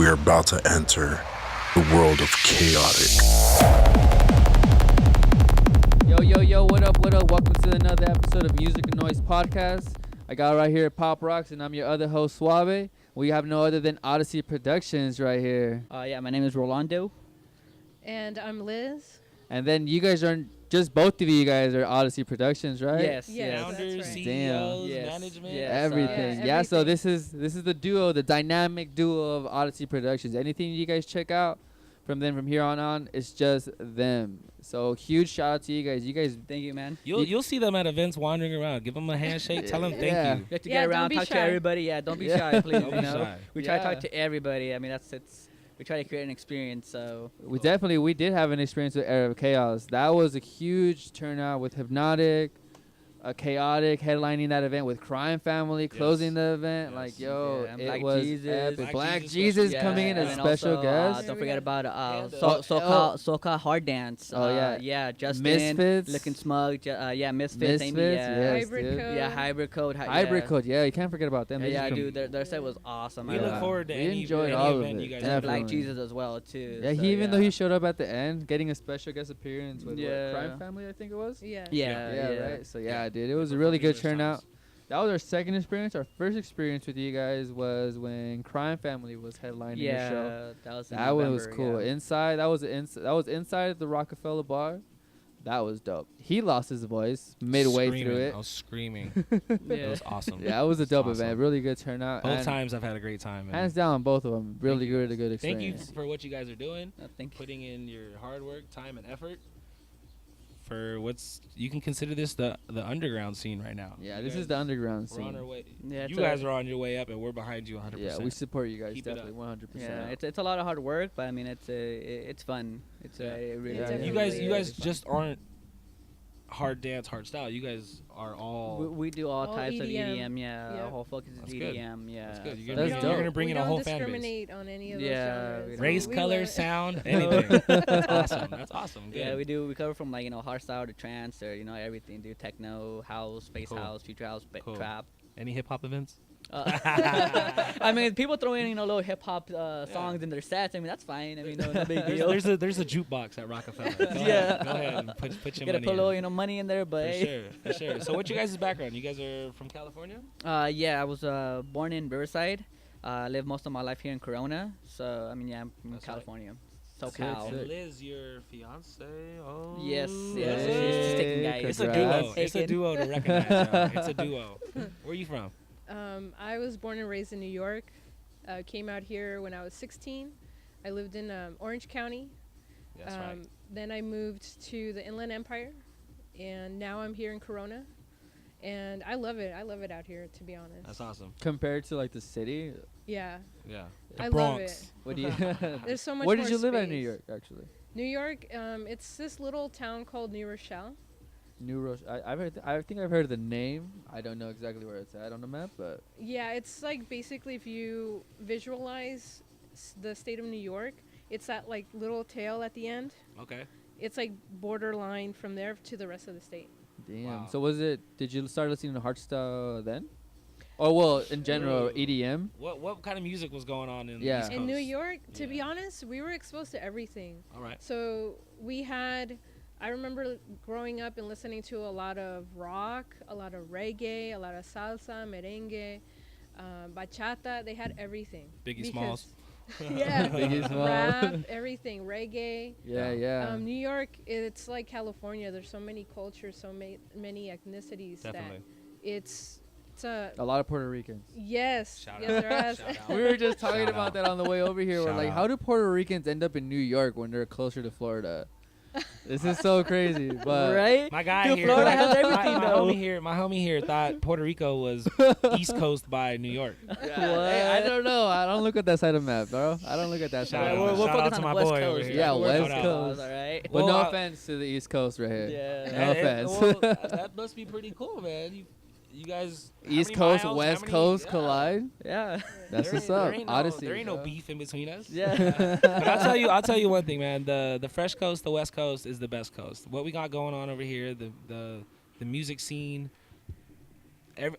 we are about to enter the world of chaotic. Yo, what up? Welcome to another episode of MUSIQ OR NOIZE PODCAST. I got right here at Pop Rocks, and I'm your other host, Suave. We have no other than ODYSSEY Productions right here. Yeah, my name is Rolando. And I'm Liz. And then you guys are, just both of you guys are ODYSSEY Productions, right? Yes. Founders, That's right. CEOs, Yes. management. Yes. Everything. Yeah, So everything. this is the duo, the dynamic duo of ODYSSEY Productions. Anything you guys check out from them from here on, it's just them. So huge shout out to you guys. You guys, Thank you, man. You'll see them at events wandering around. Give them a handshake. Tell them thank Yeah. you. You have to Yeah, get don't around, be talk to shy. everybody. Yeah, don't be Yeah. shy, please. Don't you be know? shy. We try to Yeah. talk to everybody. I mean, we try to create an experience. So we did have an experience with Era of Chaos. That was a huge turnout with Hypnotic, Chaotic headlining that event with Crime Family closing the event. Yes. Like, yo, Yeah, and it Black was Jesus. epic. Black Black Jesus Jesus special coming in guest. as and special also, guest. don't forget about And, SoCal Hard Dance. Oh, yeah. Yeah, Justin. Misfits. Looking smug. Misfits. Amy, Misfits, yeah. yes, Hybrid dude. Code. Yeah, Hybrid Code. Hybrid Code, yeah, you can't forget about them. Yeah, They yeah, just dude, their set was awesome. We I look love it. forward to We any enjoyed any all of event it. you guys And have. Black Definitely. Jesus as well too. Yeah, so, even though he showed up at the end, getting a special guest appearance with Yeah. Crime Family, I think it was. Yeah. Yeah, Right. So yeah, Yeah. dude, it was a For really good numerous turnout. times. That was our second experience. Our first experience with you guys was when Crime Family was headlining the show. that was in That one November, was cool. yeah. Inside, that was inside the Rockefeller bar. That was dope. He lost his voice midway Screaming. through it. I was screaming. Yeah. It was awesome. Yeah, it was a dope Awesome. event. Really good turnout. Both and times I've had a great time. man. hands down, both of them. Really you. good Thank you experience. for what you guys are doing, Thank you. putting in your hard work, time, and effort for you can consider this the underground scene right now. Yeah, You this guys- is the underground We're on our scene. way. Yeah, You it's guys are on your way up, and we're behind you 100%. Yeah, we support you guys Keep it up. definitely 100%. Yeah, it's a lot of hard work, but I mean it's fun. It's Yeah. it really Yeah, is. You definitely guys is. just aren't hard dance, hard style. You guys are all. We do all All types of EDM. EDM. Yeah, Yep. our whole focus is That's good. EDM. Yeah, That's good. so- That's You're dope. gonna bring in a whole fan base. We don't discriminate on any of those Yeah, genres. Race, We color, let- sound, anything. That's awesome. That's awesome. Good. Yeah, we do. We cover from like hardstyle to trance or everything. Do techno, house, space Cool. house, future house, Cool. trap. Any hip hop events? I mean, people throw in little hip hop songs in their sets. I mean, that's fine. I mean, no big deal. There's a jukebox at Rockefeller. Go Yeah. ahead, go ahead and put your Gotta money put a little in. money in there, but For hey. sure, for sure. So what's your guys' background? You guys are from California? Yeah, I was born in Riverside. I lived most of my life here in Corona. So, I mean, yeah, I'm from That's right. California. Sick, SoCal. sick. And Liz, your fiance? Oh. Yes, yes, she's taking guys. It's a Congrats. duo. It's a Taken. duo to recognize, y'all. It's a duo. Where are you from? I was born and raised in New York. Came out here when I was 16. I lived in Orange County. That's right. Then I moved to the Inland Empire, and now I'm here in Corona. And I love it. I love it out here, to be honest. That's awesome. Compared to like the city, Yeah, Yeah. I The love Bronx. it. what do you? There's so much Where more did you live at space. New York actually? New York, it's this little town called New Rochelle. New Rochelle. I think I've heard of the name. I don't know exactly where it's at on the map, but Yeah, it's like basically if you visualize the state of New York, it's that like little tail at the end. Okay. It's like borderline from there to the rest of the state. damn. Wow. So did you start listening to hardstyle then? Or well, in general, Ooh. EDM. What kind of music was going on in Yeah. the East Coast? In New York, to be Yeah. honest, we were exposed to everything. All right. So I remember growing up and listening to a lot of rock, a lot of reggae, a lot of salsa, merengue, bachata. They had everything. Biggie Because- Smalls. Yeah, Biggie Smalls. rap, everything, reggae. Yeah. New York, it's like California. There's so many cultures, so many ethnicities Definitely. that it's a A lot of Puerto Ricans. yes, Shout yes, out. there is. Shout out. We were just talking Shout about out. that on the way over here. We're Shout like, out. how do Puerto Ricans end up in New York when they're closer to Florida? This is so crazy, but right? My guy Dude, here, Florida my- has everything, my though. my homie here thought Puerto Rico was East Coast by New York. Yeah, hey, I don't know. I don't look at that side of the map, bro. I don't look at that Shout side. out. of the we're map. Shout out focused to on my the West boy Coast. over here. Yeah, We're West focused on Coast. those, all right? But Well, no I- offense to the East Coast right here. Yeah. No offense. Well, that must be pretty cool, man. You guys. how East many Coast, miles, West how many- Coast yeah. collide. Yeah. That's There what's ain't- up. There ain't Odyssey. there ain't no bro. beef in between us. Yeah. But I'll tell you one thing, man. The fresh coast, the West Coast is the best coast. What we got going on over here, the music scene,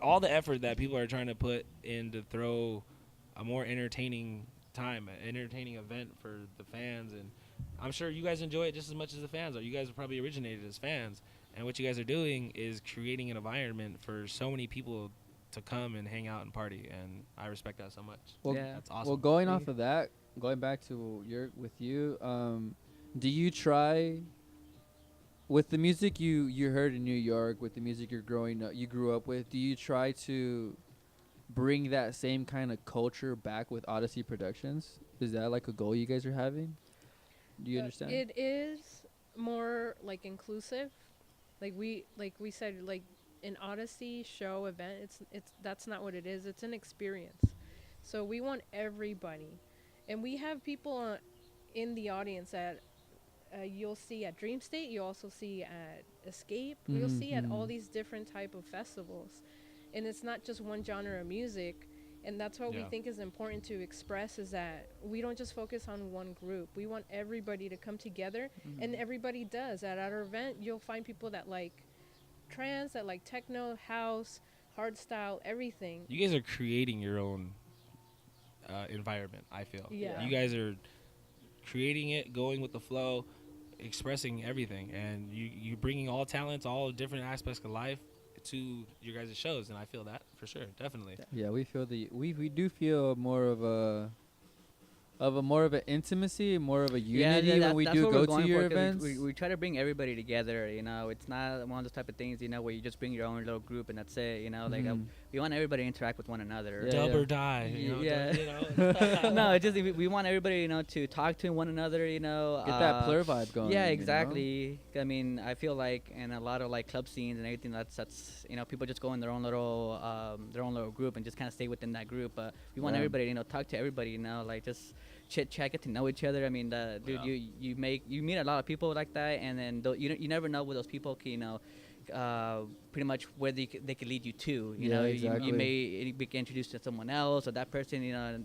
all the effort that people are trying to put in to throw a more entertaining time, an entertaining event for the fans, and I'm sure you guys enjoy it just as much as the fans are. You guys probably originated as fans, and what you guys are doing is creating an environment for so many people to come and hang out and party, and I respect that so much. Well, That's awesome. Well, going off of that, going back to you, do you try with the music you heard in New York, with the music you grew up with? Do you try to bring that same kind of culture back with Odyssey Productions? Is that like a goal you guys are having? Do you understand? It is more like inclusive. Like we said, like an Odyssey show event, it's that's not what it is. It's an experience. So we want everybody, and we have people in the audience that you'll see at Dream State. You also see at Escape. You'll see at all these different type of festivals, and it's not just one genre of music. And that's what we think is important to express, is that we don't just focus on one group. We want everybody to come together, and everybody does. At our event, you'll find people that like trance, that like techno, house, hardstyle, everything. You guys are creating your own environment, I feel. Yeah. You guys are creating it, going with the flow, expressing everything, and you're bringing all talents, all different aspects of life to your guys' shows, and I feel that for sure, definitely. Yeah, we feel we do feel more of an intimacy, more of a unity when we do go to your events. We try to bring everybody together. You know, it's not one of those type of things, you know, where you just bring your own little group and that's it. You know, like we want everybody to interact with one another. Yeah, Dub or die. You know, Yeah. No, it's just we want everybody, you know, to talk to one another. You know, Get that plur vibe going. Yeah, you exactly. I mean, I feel like in a lot of like club scenes and everything, that's you know, people just go in their own little group and just kind of stay within that group. But we want everybody, you know, talk to everybody. You know, like just chit chat, get to know each other. I mean, dude, you meet a lot of people like that, and then you never know where those people can, you know, pretty much where they could lead you to. You know, exactly. you may be introduced to someone else or that person. You know,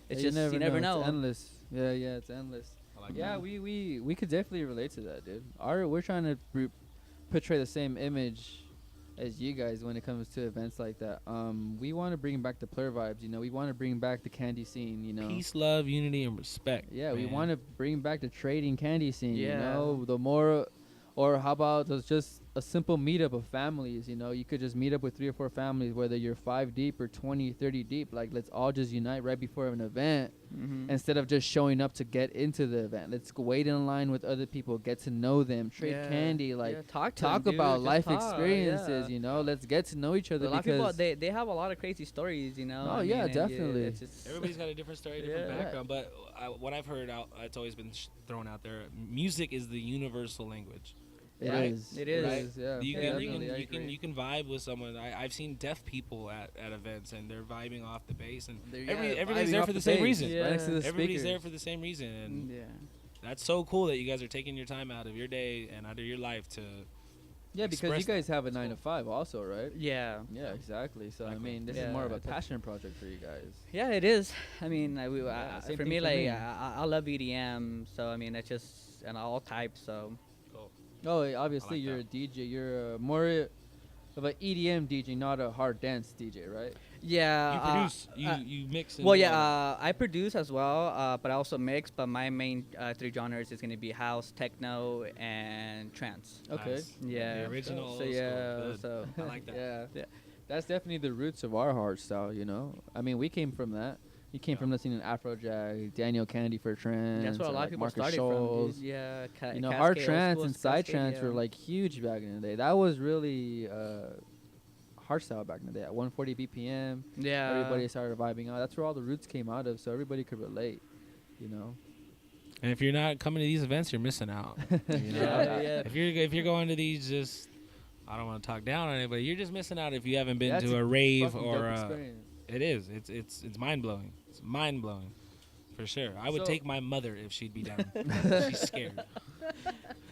it's you just you never know. It's endless. Yeah, it's endless. I like Yeah, that. we could definitely relate to that, dude. We're trying to portray the same image as you guys when it comes to events like that. We want to bring back the plur vibes, you know. We want to bring back the candy scene, you know. Peace, love, unity, and respect. Yeah, we man. want to bring back the trading candy scene, you Yeah. know. The more, or how about just a simple meetup of families, you know. You could just meet up with 3 or 4 families, whether you're 5 deep or 20, 30 deep. Like, let's all just unite right before an event instead of just showing up to get into the event. Let's wait in line with other people, get to know them, trade candy, like talk to talk them, about dude. life Just talk, experiences, you know. Let's get to know each other A lot of people, because they have a lot of crazy stories, you know. Oh, I yeah, mean, definitely. it's just Everybody's got a different story, different Yeah. background. But what I've heard it's always been thrown out there. Music is the universal language. it Right. is. It is. It is, yeah. You Definitely, I can agree. you can vibe with someone. I've seen deaf people at events, and they're vibing off the bass, and They're, everybody's vibing there off for the same bass, reason. right next to the Everybody's there speakers. for the same reason, and yeah. that's so cool that you guys are taking your time out of your day and out of your life to. Yeah, because you express guys that. have a That's 9 to 5 also, right? Yeah. Yeah, exactly. So, I Exactly. mean, this Yeah, is more of a it's a- passion project for you guys. Yeah, it is. I mean, Yeah, same for thing me, for like, me. I love EDM, so I mean, it's just and all types. So Oh, obviously, like you're that. a DJ. You're more of an EDM DJ, not a hard dance DJ, right? yeah, You produce, you mix. And well, do all yeah, I produce as well, but I also mix. But my main 3 genres is gonna be house, techno, and trance. that. Okay. Nice. Yeah. The original. So old school. yeah, Good. so I like that. Yeah. Yeah. That's definitely the roots of our hard style, you know? I mean, we came from that. You came Yeah. from listening to Afrojack, Daniel Candy for trance. that's where a lot of people Marcus started Scholes. from. Dude. Yeah, You know, Cascade, hard old trance school and side Cascade, trance were yeah. like huge back in the day. That was really hard style back in the day. At 140 BPM, Yeah. everybody started vibing out. That's where all the roots came out of, so everybody could relate, you know? And if you're not coming to these events, you're missing out. You know? Yeah. If you're going to these, just I don't want to talk down on anybody. You're just missing out if you haven't been That's to a rave Fucking or dope a. experience. It is. It's mind blowing. It's mind blowing, for sure. I would So- take my mother if she'd be down. She's scared.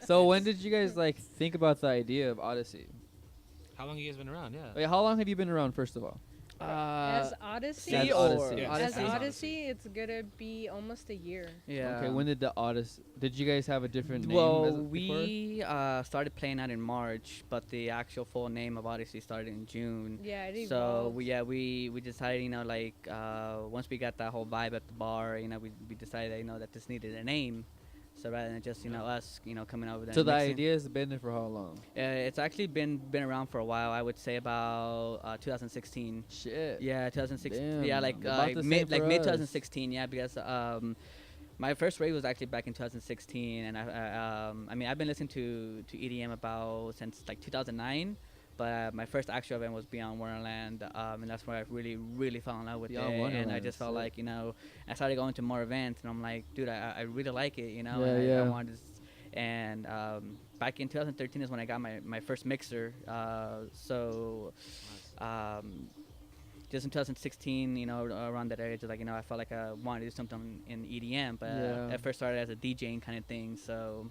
So when did you guys like think about the idea of Odyssey? How long you guys been around? Yeah. Wait, how long have you been around, first of all? As Odyssey, As Odyssey. Yeah, as as Odyssey. Odyssey, it's gonna be almost a year. Yeah. Okay, when did the Odyssey? Did you guys have a different name? Well, as it before? we started playing out in March, but the actual full name of Odyssey started in June. Yeah, it So evolved. we decided, you know, like once we got that whole vibe at the bar, you know, we decided that, you know, that this needed a name. So rather than just, you know, us, you know, coming up with that. So the idea has been there for how long? It's actually been around for a while. I would say about 2016. Shit. Yeah, 2016. Damn, Yeah, like about the same mid for mid us. 2016. Yeah, because my first rave was actually back in 2016, and I mean I've been listening to EDM about since like 2009. But my first actual event was Beyond Wonderland, and that's where I really fell in love with Beyond it. And I Wonderland, just felt sick. like, you know, I started going to more events, and I'm like, dude, I really like it, you know. Yeah, and I yeah. wanted to and back in 2013 is when I got my first mixer. So just in 2016, you know, around that age, like, you know, I felt like I wanted to do something in EDM, but Yeah. at first started as a DJing kind of thing. So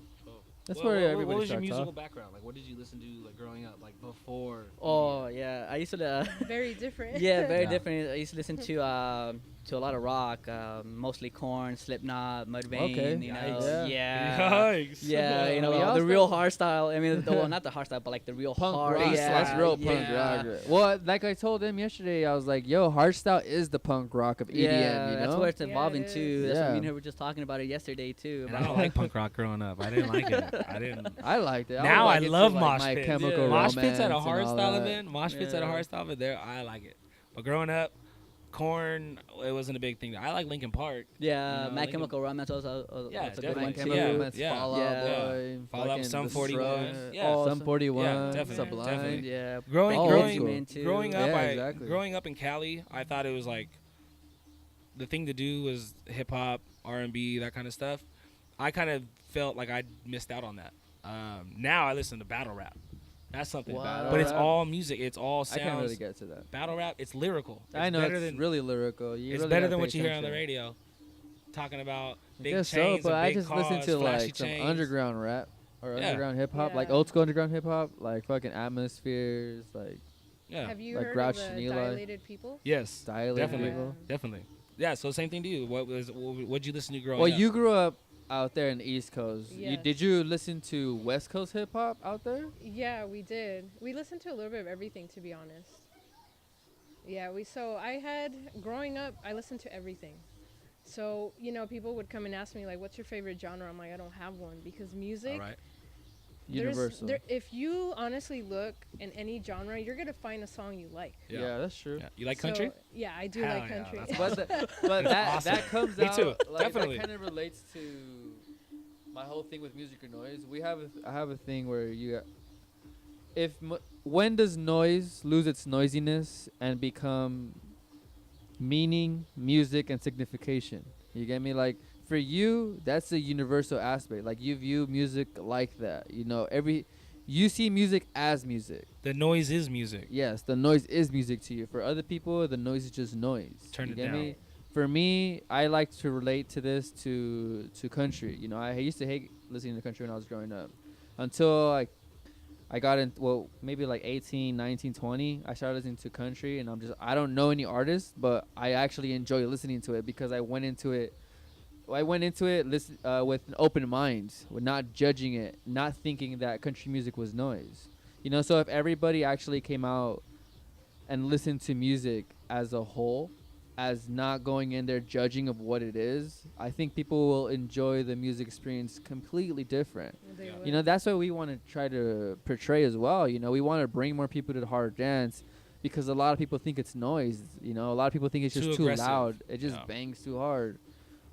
That's What- where what- everybody What was your starts musical off. background? Like, what did you listen to like growing up, like before? oh yeah, I used to. Very different. Yeah, very Yeah. different. I used to listen to a lot of rock, mostly Korn, Slipknot, Mudvayne. Okay. You know, Yikes. yeah, Yikes. yeah. You know, We the also- real hard style. I mean, well, not the hard style, but like the real Punk hard. rock. Yeah, That's real yeah. punk rock. Well, like I told him yesterday, I was like, "Yo, hardstyle is the punk rock of EDM." Yeah, you know? that's where it's Yeah, it evolving is. too. That's what Yeah. me and her were just talking about it yesterday too. And I don't like punk rock growing up. I didn't like it. I didn't. I liked it. Now was, I like, into, love like, mosh My pits. Chemical Yeah. Mosh Romance pits at a and hard all style that. event. Mosh pits at a Yeah. hard style event. There, I like it. But growing up, Korn, it wasn't a big thing. I like Linkin Park. Yeah, You know, My Linkin- Chemical Romance also Yeah, a good definitely. one My too. Chemical Yeah, Romance, yeah. Fall Out Yeah. Boy, Fall Out, fucking Sum The 41. Strokes, Yeah. Oh, Sum 41, Yeah, definitely, Sublime. definitely. Yeah, Growing, All growing, old Man, too. growing up, Yeah, exactly. growing up in Cali, I thought it was like the thing to do was hip hop, R&B, that kind of stuff. I kind of felt like I missed out on that. Now I listen to battle rap. That's something, Wow. but it's Rap. all music. It's all I sounds. can't really get to that. Battle rap, it's lyrical. It's I know better it's than really lyrical. You it's really better gotta than pay what you hear on the attention. radio. Talking about I big guess chains, so, but and I big just cars, listen to flashy like some chains. underground rap or Yeah. underground hip hop, like Yeah. old school underground hip hop, like fucking Atmospheres, like Yeah. Have you Like heard Grouch of the and Eli. Dilated People? Yes. Dilated Definitely. People. Definitely. Yeah. So same thing to you. What'd you listen to growing Well, up? you grew up out there in the East Coast. Yes. Did you listen to West Coast hip hop out there? Yeah, we did. We listened to a little bit of everything, to be honest. Yeah, growing up, I listened to everything. So, you know, people would come and ask me, like, what's your favorite genre? I'm like, I don't have one, because music, All right. Universal. if you honestly look in any genre, you're going to find a song you like. Yeah. That's true. Yeah. You like country? So, yeah, I do Hell like yeah, country. that's But but that awesome. that comes Me out too, like definitely. that kind of relates to my whole thing with music or noise. I have a thing where when does noise lose its noisiness and become meaning, music, and signification? You get me? Like for you, that's a universal aspect. Like you view music like that. You know, you see music as music. The noise is music. Yes, the noise is music to you. For other people, the noise is just noise. Turn You it get down. me? For me, I like to relate to this to country. You know, I used to hate listening to country when I was growing up. Until I got in, well, maybe like 18, 19, 20, I started listening to country, and I don't know any artists, but I actually enjoy listening to it because I went into it with an open mind, with not judging it, not thinking that country music was noise. You know, so if everybody actually came out and listened to music as a whole, as not going in there judging of what it is, I think people will enjoy the music experience completely different. They Yeah. would. You know, that's what we want to try to portray as well. You know, we want to bring more people to the hard dance because a lot of people think it's noise. You know, a lot of people think it's Too just too aggressive. loud. It just Yeah. bangs too hard.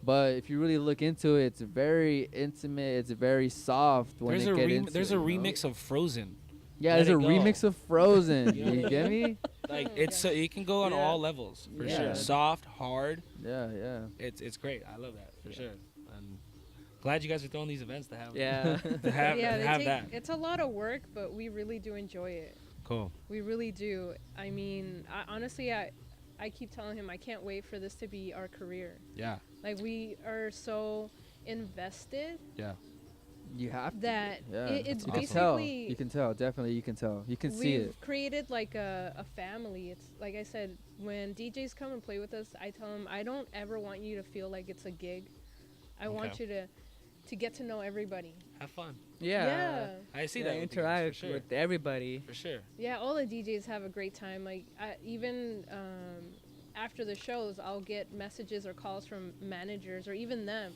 But if you really look into it, it's very intimate. It's very soft when There's it a get into there's it, a you know? remix of Frozen. Yeah, Let there's a It Go. remix of Frozen. You know You what I get me? Like Oh, it's okay. it can go on Yeah. all levels for Yeah. sure. Soft, hard. Yeah, yeah. It's great. I love that for Yeah. sure. And glad you guys are throwing these events to have Yeah. to have, Yeah, to have they that. it's a lot of work, but we really do enjoy it. Cool. We really do. I mean, honestly, I keep telling him I can't wait for this to be our career. Yeah. Like we are so invested Yeah. You have to. that Yeah. it's you can tell. basically You can tell. Definitely, you can tell. You can see we've it. created like a family. It's like I said, when DJs come and play with us, I tell them I don't ever want you to feel like it's a gig. I want you to get to know everybody. Have fun. Yeah. I see that. Interact for sure. with everybody. For sure. Yeah, all the DJs have a great time. Like even after the shows, I'll get messages or calls from managers or even them.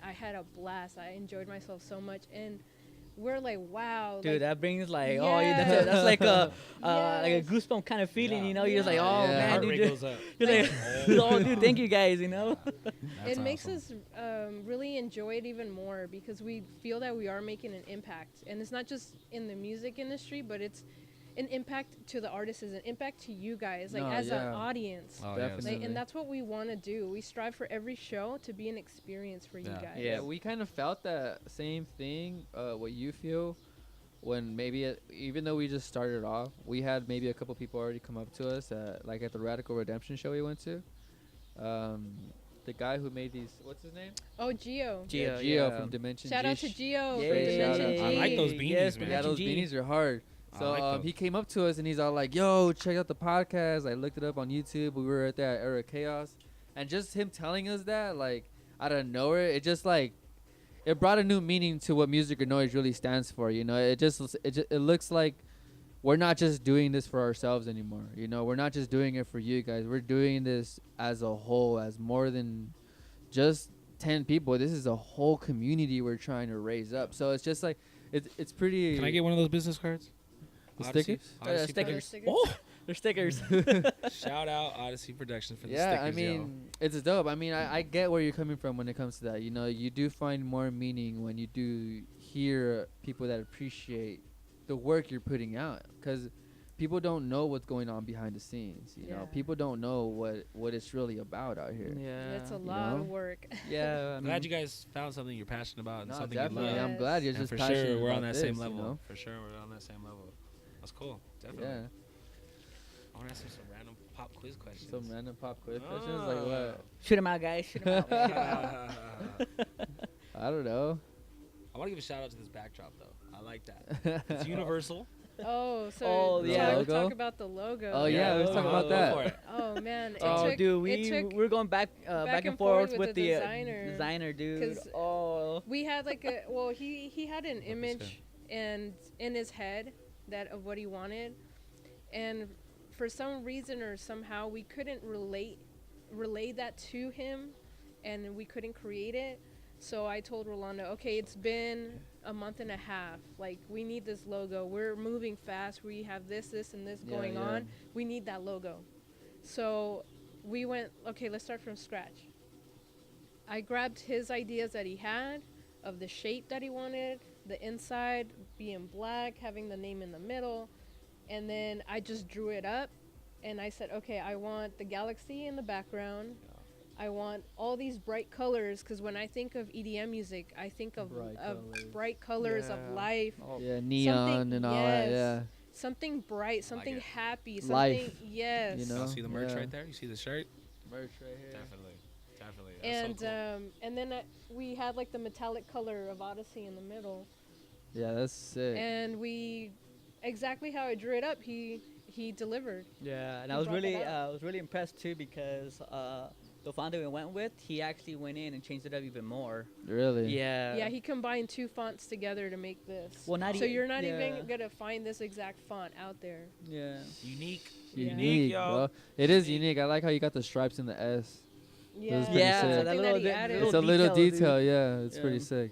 I had a blast. I enjoyed myself so much, and we're like, wow, Dude, like, that brings like, Yeah. that's like a like a Yes. goosebump kind of feeling, Yeah. you know? You're just like, Yeah. oh Yeah. man, Heart dude, rate goes up. you're like, oh dude, thank you guys, you know? it makes us really enjoy it even more because we feel that we are making an impact, and it's not just in the music industry, but it's an impact to the artists, an impact to you guys, like No, as an yeah. audience. Oh, Definitely. Like, and that's what we want to do. We strive for every show to be an experience for you Yeah. guys. Yeah, we kind of felt that same thing. What you feel when maybe even though we just started off, we had maybe a couple people already come up to us like at the Radical Redemption show we went to. The guy who made these, what's his name? Oh, Gio. Gio, Gio yeah. from Dimension Shout G. out to Gio. Yeah, from Straight shout Dimension out. G. I like those beanies, Yes, man. Yeah, those Dimension G. beanies are hard. I So like he those. came up to us and he's all like, "Yo, check out the podcast." I looked it up on YouTube. We were at that Era Chaos, and just him telling us that, like, out of nowhere, it just like it brought a new meaning to what Music or Noise really stands for. You know, it looks like we're not just doing this for ourselves anymore. You know, we're not just doing it for you guys. We're doing this as a whole, as more than just 10 people. This is a whole community we're trying to raise up. So it's just like it's pretty. Can I get one of those business cards? The Odyssey? stickers? Odyssey Stickers. Stickers. Oh! They're stickers. Shout out Odyssey Productions for the Yeah, stickers, I mean, it's dope. I mean, I get where you're coming from when it comes to that. You know, you do find more meaning when you do hear people that appreciate the work you're putting out, because people don't know what's going on behind the scenes. You know, Yeah. people don't know what it's really about out here. Yeah. It's a You lot know? of work. Yeah. I'm glad you guys found something you're passionate about and No, something you definitely. love. I'm glad you're Yes. And just for passionate sure, we're on about that same this, level. You know? For sure, we're on that same level. That's cool. Definitely. Yeah. I want to ask you some random pop quiz questions. Some random pop quiz questions like Ah. what? Shoot 'em out, guys. Shoot 'em out. I don't know. I want to give a shout out to this backdrop though. I like that. It's universal. Oh, so Oh, yeah. Logo? talk about the logo. Oh, yeah, let's talk about that. Go for it. Oh man, it Oh, took, dude, it took, we're going back and forth with the designer. designer, dude. 'Cause Oh, we had like a he had an this image and in his head that of what he wanted, and for some reason or somehow we couldn't relay that to him, and we couldn't create it. So I told Rolando, okay, it's been a month and a half. Like, we need this logo. We're moving fast. We have this, and this Yeah, going yeah. on. We need that logo. So we went, okay, let's start from scratch. I grabbed his ideas that he had of the shape that he wanted, the inside being black, having the name in the middle, and then I just drew it up, and I said, okay, I want the galaxy in the background. I want all these bright colors, because when I think of EDM music, I think of bright colors of Yeah. life, Yeah, neon and all that. yes. Yeah. something bright, something it. happy, Life, something, yes. you know? You see the merch Yeah. right there? You see the shirt? Merch right here. Definitely. That's so cool. And then we had like the metallic color of Odyssey in the middle, Yeah, that's sick. and we exactly how I drew it up. He delivered. yeah, and He I was brought that really up. I was really impressed too because the founder we went with, he actually went in and changed it up even more. Really? Yeah. Yeah, he combined two fonts together to make this. Well, not so e- you're not yeah. even gonna find this exact font out there. Yeah. Unique. Yeah. Unique, y'all. bro. It is unique. I like how you got the stripes in the S. Yeah, was pretty Yeah, sick. that something little that he bit- added. It's a little detail, detail, dude. yeah. It's pretty Yeah. sick.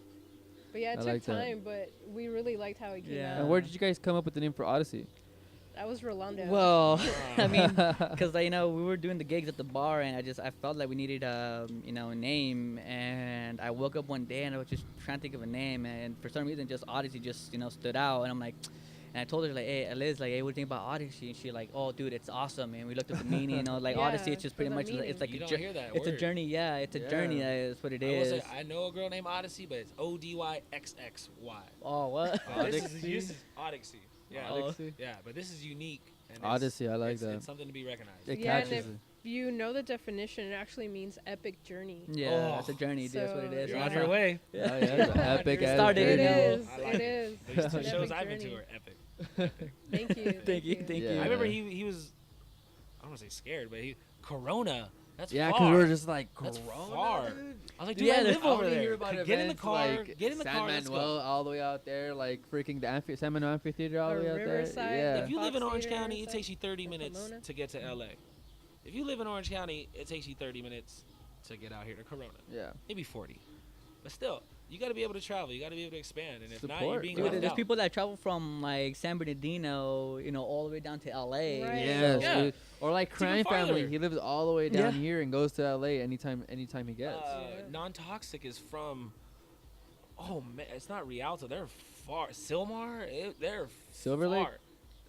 But yeah, it I took like that. time, but we really liked how it came Yeah. out. And where did you guys come up with the name for Odyssey? That was Rolando. Well, I mean, Because because you know we were doing the gigs at the bar, and I felt like we needed a name, and I woke up one day and I was just trying to think of a name, and for some reason just Odyssey just stood out, and I'm like. And I told her like, hey, Liz, like, hey, what do you think about Odyssey? And she like, oh, dude, it's awesome. And we looked up the meaning, like Yeah, Odyssey. It's just for pretty the much, meaning. it's like You a don't journey. hear that It's a word. journey, yeah. It's a journey. Yeah. That's what it I will is. say, I know a girl named Odyssey, but it's ODYXXY. Oh, what? This is Odyssey. Yeah. Oh. Odyssey. Yeah, but this is unique. And Odyssey, I like that. It's something to be recognized. It Yeah, and catches if- it. you know the definition, it actually means epic journey. Yeah, Oh. it's a journey, dude. That's what it So is. You're Yeah. on your way. Yeah. Oh, yeah, it's an epic ass Started, It you know. is. I like It it. is. These It's two an shows epic I've been to journey. are epic. Thank you. Thank you, thank Yeah. you. I remember he was, I don't want to say scared, but Corona. That's Yeah, far. because we were just like, That's Corona, far. dude. I was like, dude, Yeah, I there's- live I over only hear there. about Get in the events car. like Get in the San car. Let's Manuel go. all the way out there, like freaking the San Manuel Amphitheater all the Or way out there. Riverside, Yeah. If you live in Fox Orange Theater, County, it Riverside, takes you 30 minutes Pomona. to get to LA. If you live in Orange County, it takes you 30 minutes to get out here to Corona. Yeah. Maybe 40. But still, you got to be able to travel. You got to be able to expand. And if not, you're Support. being Dude, left there's out. people that travel from like San Bernardino, you know, all the way down to LA. Right. Yes, Yeah. dude. Or like It's even Crime Family. farther. He lives all the way down Yeah. here and goes to LA anytime he gets. Yeah. Non-toxic is from. Oh man, it's not Rialto. They're far. Silmar. They're Silver Lake? far.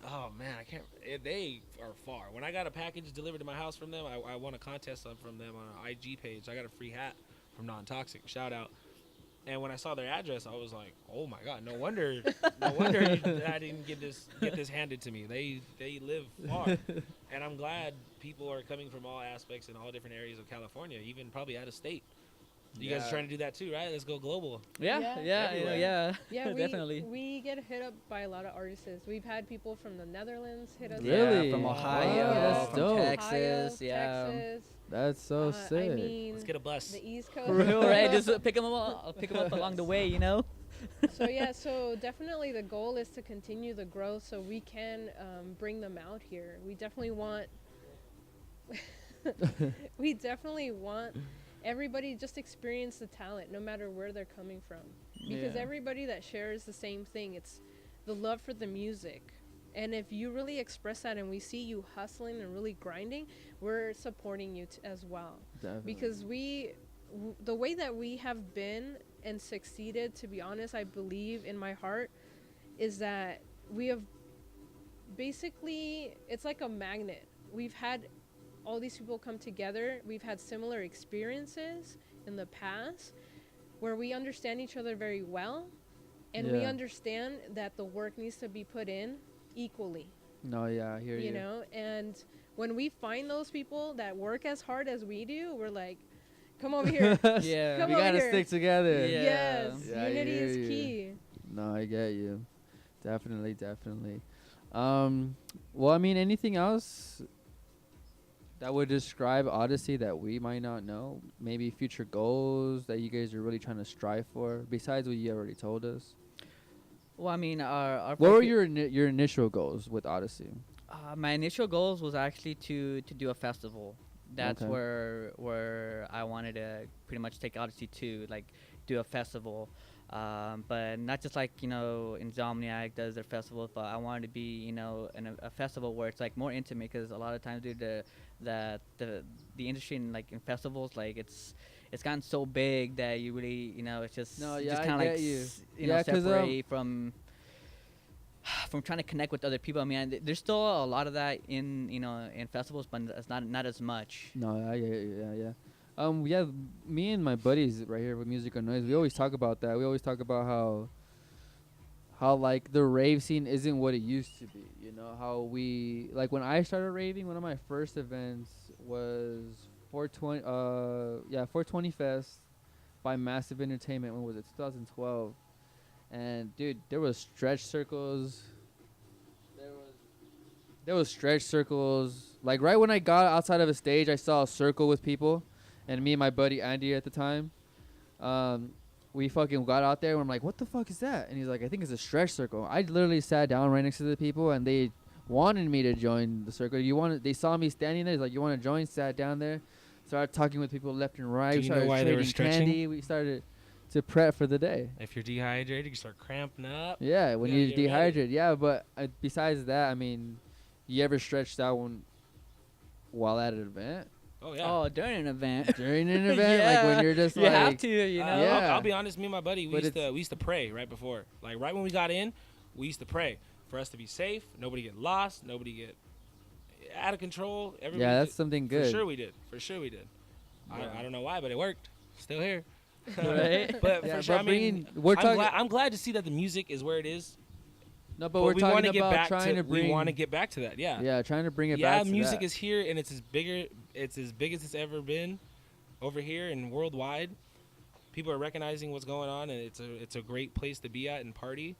Oh man, I can't. They are far. When I got a package delivered to my house from them, I won a contest from them on an IG page. I got a free hat from Non-Toxic. Shout out. And when I saw their address, I was like, "Oh my god, no wonder I didn't get this handed to me. They live far." And I'm glad people are coming from all aspects in all different areas of California, even probably out of state. You guys Yeah. are trying to do that too, right? Let's go global. Yeah, Yeah. you know, Everywhere. yeah. Yeah, definitely. we get hit up by a lot of artists. We've had people from the Netherlands hit us Really? Yeah, from Oh, Ohio, that's from dope. Texas, Ohio, yeah. Texas. That's so sick. I mean, Let's get a bus. the East Coast. For real, right? Just pick them up. I'll pick them up along the way, you know. So yeah, so definitely the goal is to continue the growth so we can bring them out here. We definitely want everybody just experience the talent no matter where they're coming from, because Yeah. everybody that shares the same thing, it's the love for the music. And if you really express that and we see you hustling and really grinding, we're supporting you as well. Definitely. Because the way that we have been and succeeded, to be honest, I believe in my heart, is that we have basically, it's like a magnet. We've had all these people come together. We've had similar experiences in the past where we understand each other very well, and we Yeah. understand that the work needs to be put in equally. No, yeah, I hear you. You know, and when we find those people that work as hard as we do, we're like, come over here. Yeah. Come we over gotta here. stick together. Yeah. Yes, Yeah, I unity hear is you. key. No, I get you. Definitely. Well, I mean, anything else that would describe Odyssey that we might not know? Maybe future goals that you guys are really trying to strive for, besides what you already told us? Well, I mean, our What were focus- your initial goals with Odyssey? my initial goals was actually to do a festival. That's Okay. where I wanted to pretty much take Odyssey to, like, do a festival. But not just like, you know, Insomniac does their festivals, but I wanted to be, you know, in a festival where it's like more intimate, because a lot of times, dude, the industry in, like, in festivals, like, it's gotten so big that you really, you know, it's just No, you yeah, just I kind of like get you. you Yeah, know, 'cause, separate from trying to connect with other people. I mean, there's still a lot of that in, you know, in festivals, but it's not as much. No, yeah. Me and my buddies right here with Music or Noise, we always talk about that. We always talk about how like the rave scene isn't what it used to be. You know, how we, like, when I started raving, one of my first events was 420 Fest by Massive Entertainment. When was it? 2012. And dude, there was stretch circles. There was stretch circles. Like, right when I got outside of a stage, I saw a circle with people, and me and my buddy Andy at the time, we fucking got out there, and I'm like, "What the fuck is that?" And he's like, "I think it's a stretch circle." I literally sat down right next to the people, and they wanted me to join the circle. They saw me standing there. He's like, "You want to join?" Sat down there, started talking with people left and right. Do We you know started why they were trading stretching? candy. We started to prep for the day. If you're dehydrated, you start cramping up. Yeah, when Yeah, you're get ready. dehydrated. Yeah, but besides that, I mean, you ever stretched out while at an event? Oh yeah. Oh, during an event. During an event? Like, when you're just you like... have to, you know. Yeah. I'll be honest. Me and my buddy, But we used to pray right before. Like right when we got in, we used to pray for us to be safe. Nobody get lost. Nobody get out of control. Everybody Yeah, that's did. something good. For sure we did. Yeah. I don't know why, but it worked. Still here. Right? But Yeah, for sure, but I mean, we're talking... I'm glad to see that the music is where it is. No, but we're we talking wanna about trying to bring... We want to get back to that. Yeah. Yeah, trying to bring it Yeah, back to music that. is here and it's as bigger. it's as big as it's ever been over here and worldwide. People are recognizing what's going on, and it's a great place to be at and party.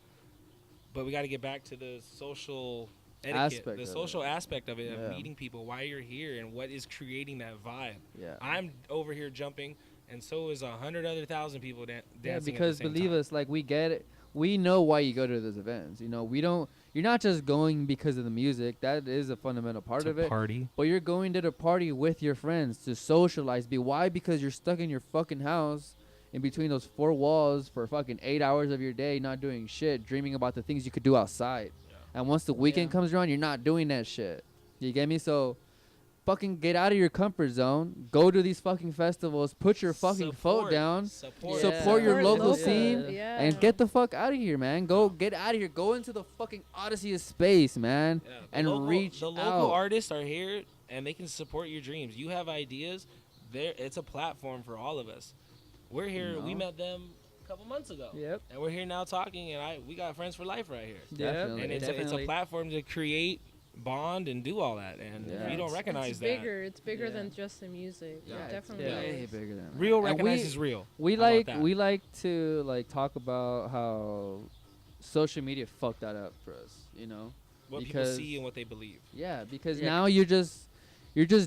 But we got to get back to the social etiquette, the social aspect of it, of meeting people, why you're here, and what is creating that vibe. Yeah. I'm over here jumping, and so is 100 other thousand people dancing. Yeah, at the because same believe time. us, like we get it. We know why you go to those events. You know, we don't. You're not just going because of the music. That is a fundamental part of it. Party. But you're going to the party with your friends to socialize. Why? Because you're stuck in your fucking house in between those four walls for fucking 8 hours of your day, not doing shit, dreaming about the things you could do outside. Yeah. And once the weekend comes around, you're not doing that shit. You get me? So fucking get out of your comfort zone. Go to these fucking festivals. Put your fucking foot down. Support your local scene. Yeah. And get the fuck out of here, man. Go get out of here. Go into the fucking Odyssey of space, man. Yeah. And reach the out. local artists are here, and they can support your dreams. You have ideas. It's a platform for all of us. We're here. We met them a couple months ago. Yep. And we're here now talking, and we got friends for life right here. Definitely. And it's a platform to create, bond, and do all that. And you don't recognize that. It's bigger than just the music. Yeah. It definitely Way is. bigger than that. Real And recognizes real. We How about like that? we like to like talk about how social media fucked that up for us, you know? What people because- see and what they believe. Yeah, because Yeah. now you're just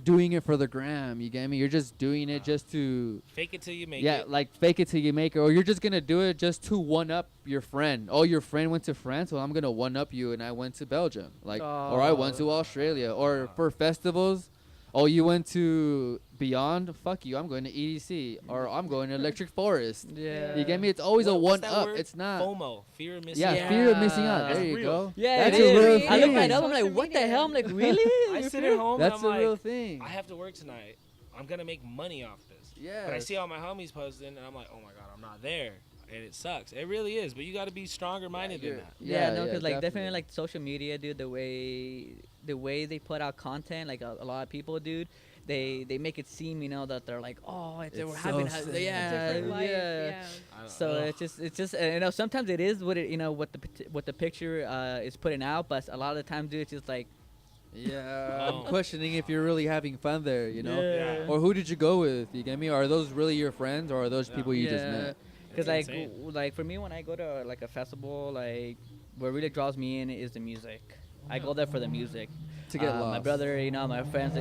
doing it for the gram, you get me? You're just doing it just to Fake it till you make yeah, it. like fake it till you make it, or you're just gonna do it just to one up your friend. Oh, your friend went to France, well I'm gonna one up you and I went to Belgium. Like or I went to Australia. Or for festivals, oh you went to Beyond, fuck you, I'm going to EDC. Or I'm going to Electric Forest. Yeah. You get me? It's always a What's one that up. word? It's not FOMO, fear of missing yeah, out. fear of missing out. That's There you real. go. Yeah, That's it a is. real I look thing. right up. I'm like, Social what the media. hell? I'm like, really? I sit at home That's and a I'm real like, thing. I have to work tonight. I'm going to make money off this. Yeah. But I see all my homies posting, and I'm like, oh my God, I'm not there. And it sucks. It really is. But you got to be stronger minded than that. Yeah, no, because like definitely like social media, dude. The way they put out content, like a lot of people, dude. They make it seem, you know, that they're like, oh, It's we're so having, sad. Different life. yeah. Yeah. So it's just you know, sometimes it is what it, you know, what the picture is putting out, but a lot of the time, dude, it's just like, Yeah, I'm questioning if you're really having fun there, you know? Yeah. Or who did you go with? You get me? Are those really your friends, or are those people you just met? Because It's like insane. like for me, when I go to like a festival, like what really draws me in is the music. I go there for the music. To get My lost. brother, you know, my friends.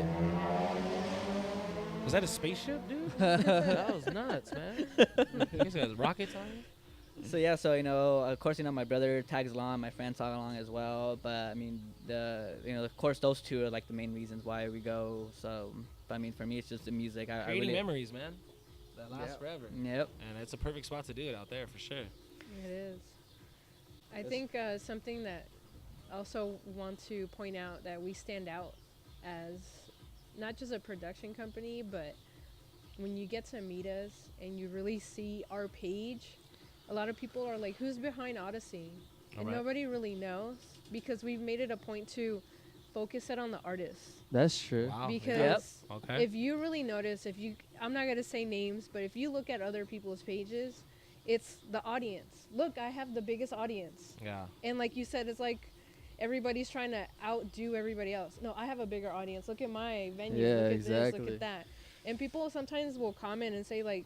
Was that a spaceship, dude? That was nuts, man. You guys got rockets on you? So yeah, so you know, of course, you know, my brother tags along, my friends tag along as well. But I mean, of course, those two are like the main reasons why we go. So, but I mean, for me, it's just the music. I Creating really, memories, man. That lasts forever. Yep. And it's a perfect spot to do it out there for sure. It is. I think something that I also want to point out that we stand out as not just a production company, but when you get to meet us and you really see our page, a lot of people are like, who's behind Odyssey? And Alright. nobody really knows because we've made it a point to focus it on the artists. That's true. Wow. Because Okay. if you really notice, I'm not going to say names, but if you look at other people's pages, it's the audience. Look, I have the biggest audience. Yeah. And like you said, it's like everybody's trying to outdo everybody else. No, I have a bigger audience. Look at my venue. Yeah, look at this. Look exactly. at that. And people sometimes will comment and say like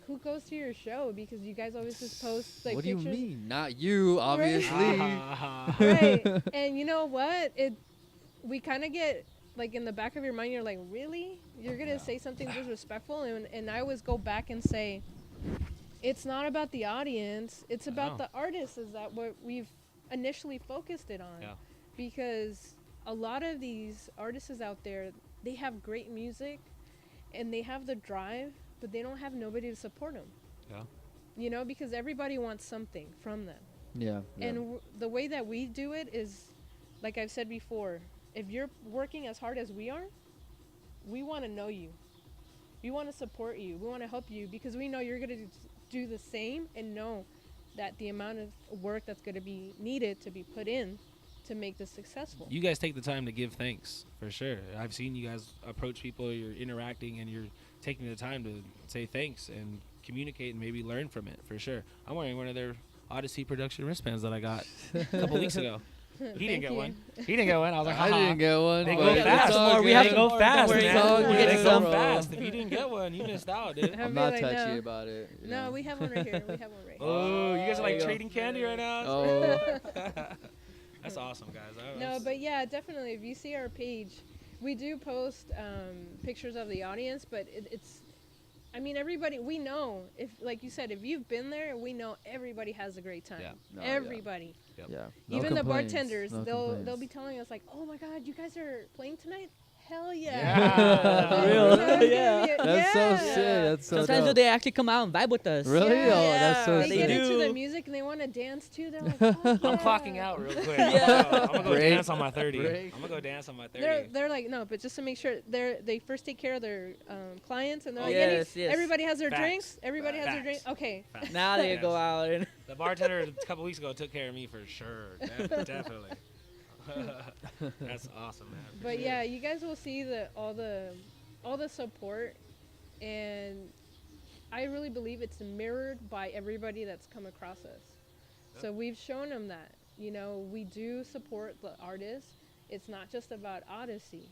who goes to your show? Because you guys always just post like What do you pictures. mean? Not you, obviously. Right. And you know what? We kind of get like in the back of your mind, you're like, really? You're going to say something disrespectful? And I always go back and say, it's not about the audience. It's about the artists. Is that what we've initially focused it on? Yeah. Because a lot of these artists out there, they have great music and they have the drive, but they don't have nobody to support them. Yeah. You know, because everybody wants something from them. Yeah. And the way that we do it is, like I've said before, if you're working as hard as we are, we want to know you. We want to support you. We want to help you because we know you're going to do the same and know that the amount of work that's going to be needed to be put in to make this successful. You guys take the time to give thanks for sure. I've seen you guys approach people, you're interacting, and you're taking the time to say thanks and communicate and maybe learn from it for sure. I'm wearing one of their Odyssey production wristbands that I got a couple weeks ago. He didn't get you. one. He didn't get one. I was like, I didn't get one. They but go it's fast. all We good. have They to go Don't fast, worry, man. it's all we'll good. get They you go some. fast. If you didn't get one, you missed out, dude. I'm Be not like, touchy no. about it. you No, know. we have one right here. We have one right here. Oh, you guys are like There you go. trading candy right now? Oh, That's awesome, guys. No, but yeah, definitely. If you see our page, we do post pictures of the audience, but it's. I mean, everybody. We know if, like you said, if you've been there, we know everybody has a great time. Yeah. No, yeah. Everybody. yeah. No Even the complaints, bartenders, no they'll complaints. be telling us like, "Oh my God, you guys are playing tonight? Hell yeah!" Yeah. Real. You know, Yeah. yeah. That's so sick. That's so Sometimes dope. they actually come out and vibe with us. Really? Yeah. Oh, that's so They They sick. get into the do. music and they want to dance too. They're like, "Fuck I'm yeah." clocking out real quick. Yeah. I'm gonna go Break. dance on my 30. Break. I'm gonna go dance on my 30. They're like, no, but just to make sure they first take care of their clients and they're like, Yes, yes. everybody has their Facts. drinks. Everybody has their Facts. drinks. Okay. Facts. Now they Yes. go out and The bartender a couple weeks ago took care of me for sure. Definitely. That's awesome, man. for But sure. yeah, you guys will see all the support, and I really believe it's mirrored by everybody that's come across us. So we've shown them that, we do support the artists. It's not just about Odyssey.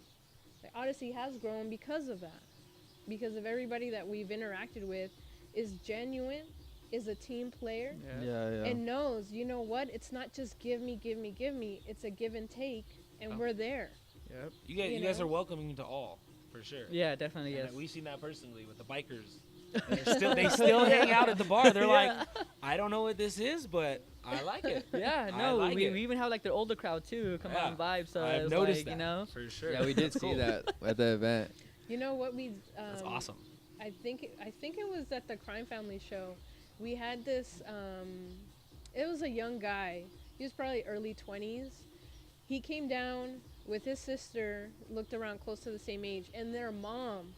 The Odyssey has grown because of that, because of everybody that we've interacted with is genuine, is a team player, Yeah, yeah. and knows, you know what? It's not just give me. It's a give and take, and we're there. Yep. You guys are welcoming to all, for sure. yeah, definitely And yes. we've seen that personally with the bikers. They still hang out at the bar. They're like, I don't know what this is, but I like it. Yeah, I no, like we it. even have like the older crowd too come out Yeah. and vibe. So I've it's noticed like, that for sure. Yeah, we did That's see cool. that at the event. You know what we? That's awesome. I think it was at the Crime Family show. We had this. It was a young guy. He was probably early 20s. He came down with his sister, looked around close to the same age, and their mom.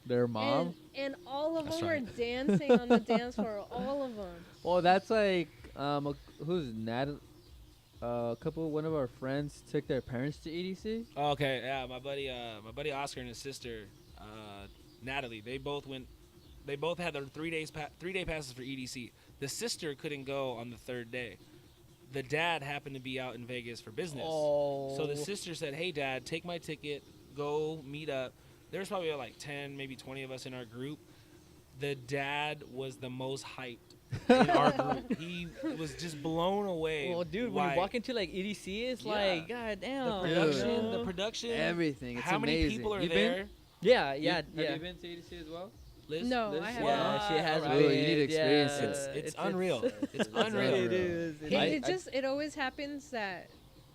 Their mom? And all of That's them right. were dancing on the dance floor. All of them. Well, that's like who's Nat? One of our friends took their parents to EDC. Oh, okay, yeah, my buddy Oscar and his sister, Natalie. They both had their 3-day passes for EDC. The sister couldn't go on the third day. The dad happened to be out in Vegas for business. Oh. So the sister said, "Hey, Dad, take my ticket. Go meet up." There's probably like 10, maybe 20 of us in our group. The dad was the most hyped in our group. He was just blown away. Well, dude, when by you walk into like EDC, it's Yeah. like, god damn. the production, Everything. It's how many amazing. people are You there? Been? Yeah, You- yeah, Have yeah. you been to EDC as well? Liz? No, Liz? I have Yeah, not. she has. Alright. Ooh, you need to been, experience yeah. it. It's unreal. It's unreal. unreal. It is. It I- is. It always happens that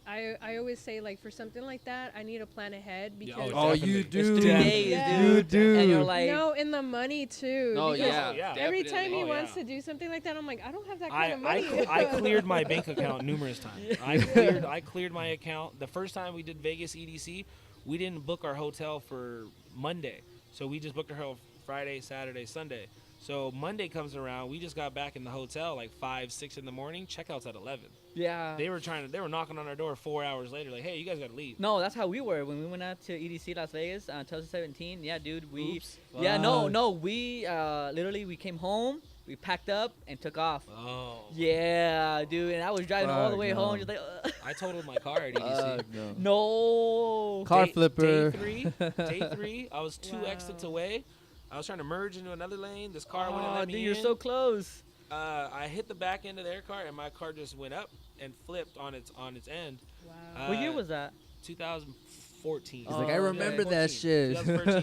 I always say, like, for something like that, I need to plan ahead Yeah, because Oh, definitely. you It's do. It's 3 definitely- days, Yeah. dude. You do. And you're like, no, and the money too. Oh, because yeah. yeah. Every time definitely. he Oh, wants yeah. to do something like that, I'm like, I don't have that kind of I money. cleared my bank account numerous times. I cleared my account. The first time we did Vegas EDC, we didn't book our hotel for Monday. So we just booked our hotel Friday, Saturday, Sunday. So Monday comes around, we just got back in the hotel like 5, 6 in the morning. Checkout's at 11. yeah. They were knocking on our door 4 hours later, like, hey, you guys gotta leave. No, that's how we were when we went out to EDC Las Vegas 2017. Yeah, dude, we. Oops. Yeah, no, we literally we came home, we packed up and took off. Oh. Yeah, dude, and I was driving all the Fuck, way no. home, just like, I totaled my car at EDC. No. no. Car Day- flipper. Day three, I was 2 exits Wow. away. I was trying to merge into another lane. This car wouldn't Oh, let me dude, in. you're so close. I hit the back end of their car, and my car just went up and flipped on its end. Wow. What year was that? 2014. He's like, I remember that 2014, shit.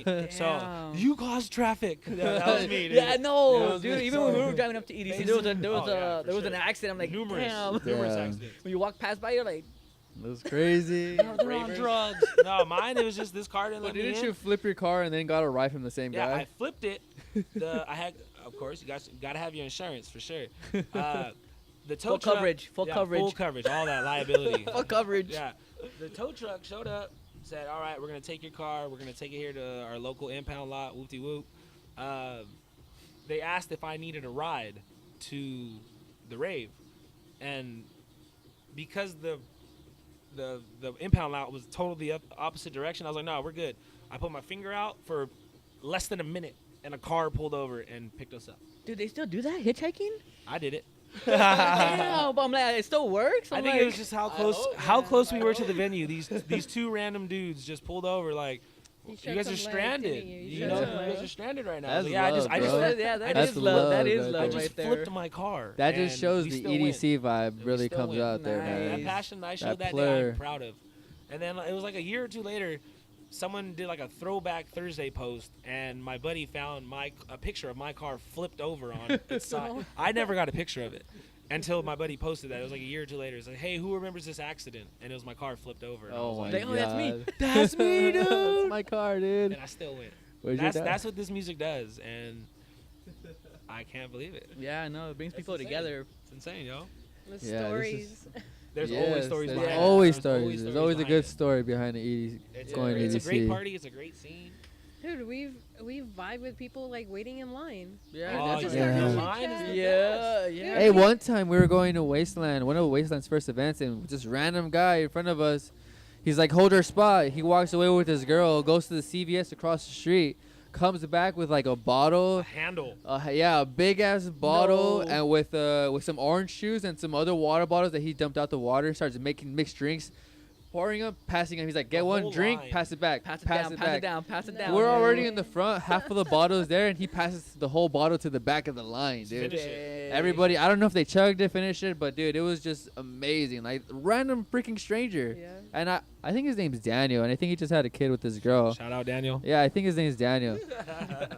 2013. So Damn. you caused traffic. that was me, dude. Yeah, no, was dude. me. Even when we were driving up to EDC, there was an Oh, yeah, for an sure. accident. I'm like, numerous damn. numerous Yeah. accidents. When you walk past by, you're like, It was crazy. They're on drugs. No, mine, it was just this car didn't But let me didn't in. you flip your car and then got a ride from the same Yeah, guy? I flipped it. I had, of course, you guys got to have your insurance for sure. The tow Full truck, coverage, full coverage. full coverage, all that liability. full coverage. Yeah, the tow truck showed up, said, "All right, we're gonna take your car. We're gonna take it here to our local impound lot. Whoop de whoop." They asked if I needed a ride to the rave, and because the impound lot was totally opposite direction, I was like, "No, we're good." I put my finger out for less than a minute, and a car pulled over and picked us up. Dude, they still do that? Hitchhiking? I did it. Damn, but I'm like, it still works. I I'm think like, it was just how close we were to the venue. These two random dudes just pulled over like. You showed guys are some love, stranded. didn't you? You You showed know, some you guys love. are stranded right now. That's So, yeah, I love, just bro. yeah, that That's is love. That love is right love I there. just right there. flipped my car. That just and shows we the still went. EDC vibe And we really still comes went. out there, Nice. man. That passion I showed that plur. day, I'm proud of. And then it was like a year or two later, someone did like a throwback Thursday post, and my buddy found a picture of my car flipped over on its side. I never got a picture of it until my buddy posted that. It was like a year or two later. It's like, hey, who remembers this accident? And it was my car flipped over. And I was Oh my like, Like, oh, that's me. god. that's me, dude. That's my car, dude. And I still went. Where's your dad? That's what this music does, and I can't believe it. Yeah, no, it brings people insane. together. It's insane, yo. The Yeah, this stories. There's Yes, always stories there's behind always it. stories. There's always a behind good it. story behind the EDC. It's, going to it's a EDC. great party. It's a great scene. Dude, we vibe with people like waiting in line. Yeah, Oh, that's just yeah. started Yeah. to Line is chat. the Yeah, yeah. Hey, one time we were going to Wasteland, one of Wasteland's first events, and this random guy in front of us, he's like, hold her spot. He walks away with his girl, goes to the CVS across the street, comes back with like a bottle. A handle. Yeah, a big ass bottle, No. and with some orange juice and some other water bottles that he dumped out the water. Starts making mixed drinks, pouring them, passing them. He's like, get The one whole drink, line. pass it back, Pass it down, pass back. it down, pass it No. down. We're Yeah. already in the front. Half of the bottle is there, and he passes the whole bottle to the back of the line, dude. Finish it. Everybody, I don't know if they chugged it, finished it, but dude, it was just amazing. Like random freaking stranger. Yeah. And I think his name's Daniel, and I think he just had a kid with this girl. Shout out Daniel. Yeah, I think his name's Daniel.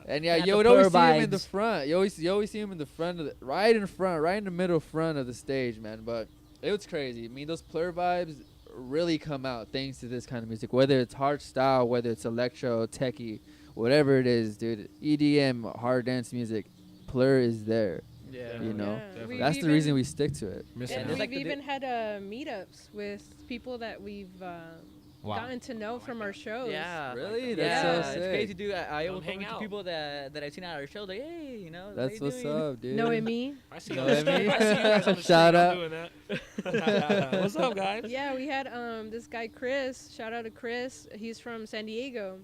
And yeah, Got you the would always see plur him in the vibes. front. You always see him in the front of right in front, right in the middle front of the stage, man. But it was crazy. I mean, those plur vibes really come out thanks to this kind of music. Whether it's hard style, whether it's electro, techie, whatever it is, dude. EDM, hard dance music, plur is there. Yeah. You know, Definitely. that's the reason we stick to it. Miss And It's Anna. we've like the even had meetups with people that we've gotten to know from our shows. Yeah. Really? Yeah, That's so it's sick. crazy, dude. I Come always hang talk to out. people that I've seen at our show, like, hey, you know, That's how you what's doing? up, dude. Noemi. I see Know you what I mean? I see you guys on the Shout street. out. I'm doing that. What's up, guys? Yeah, we had this guy Chris. Shout out to Chris. He's from San Diego.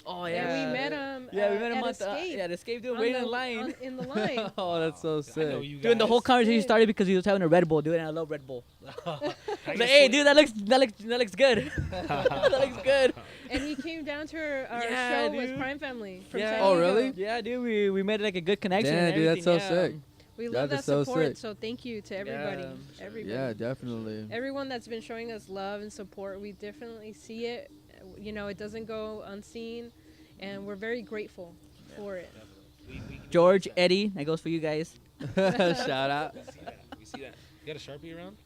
Oh, And yeah. we met him. Yeah, we met him at at the Escape. Escape, dude, on waiting the- in line. in the line. Oh, that's so I know sick. you Dude, the whole guys. conversation Yeah. started because he was having a Red Bull, dude, and I love Red Bull. Can I Like, get hey, some? dude, that looks good. that looks good. And he came down to our Yeah, show with dude. Prime Family from Yeah. San Oh, Diego. really? Yeah, dude, we made like a good connection. Damn, and dude, that's so everything, yeah. sick. We That love is that so support, sick. so thank you to everybody. Yeah. Everybody. Yeah, definitely. Everyone that's been showing us love and support, we definitely see it. You know, it doesn't go unseen, and we're very grateful for it. We can do George, that. Eddie, that goes for you guys. Shout out. We see that. We see that. You got a Sharpie around?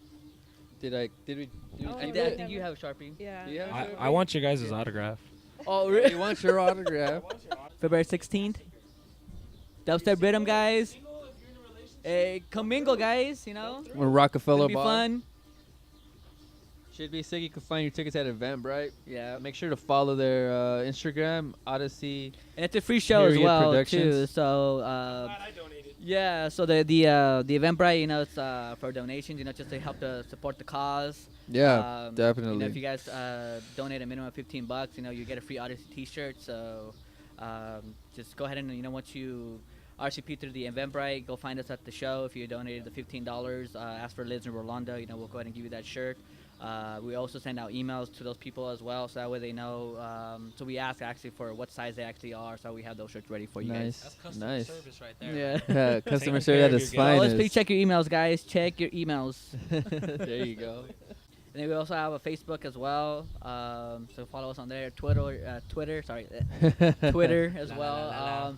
Did we do Oh, I we think have you it. have a Sharpie. Yeah. Yeah. I want your guys' autograph. Oh, we really? want your autograph? February 16th. Dubstep Rhythm, guys. Hey, come mingle, guys, you know? We're Rockefeller It'll be Bar. fun. Should be sick. You can find your tickets at Eventbrite. Yeah. Make sure to follow their Instagram, Odyssey. And it's a free show as Period well, too. Productions. So, I donated. yeah, so the Eventbrite, you know, it's for donations, you know, just to help to support the cause. Yeah, You know, definitely. if you guys donate a minimum of $15, you know, you get a free Odyssey T-shirt. So just go ahead and, you know, once you RCP through the Eventbrite, go find us at the show. If you donated the $15, ask for Liz and Rolando. You know, we'll go ahead and give you that shirt. We also send out emails to those people as well, so that way they know. So we ask actually for what size they actually are, so we have those shirts ready for you guys. That's Nice, customer nice. service right there. Yeah. Yeah, customer Taking service care at of its your guests. Always please finest. check your emails, guys. Check your emails. There you go. And then we also have a Facebook as well. So follow us on there. Twitter as La, la, well. la, la.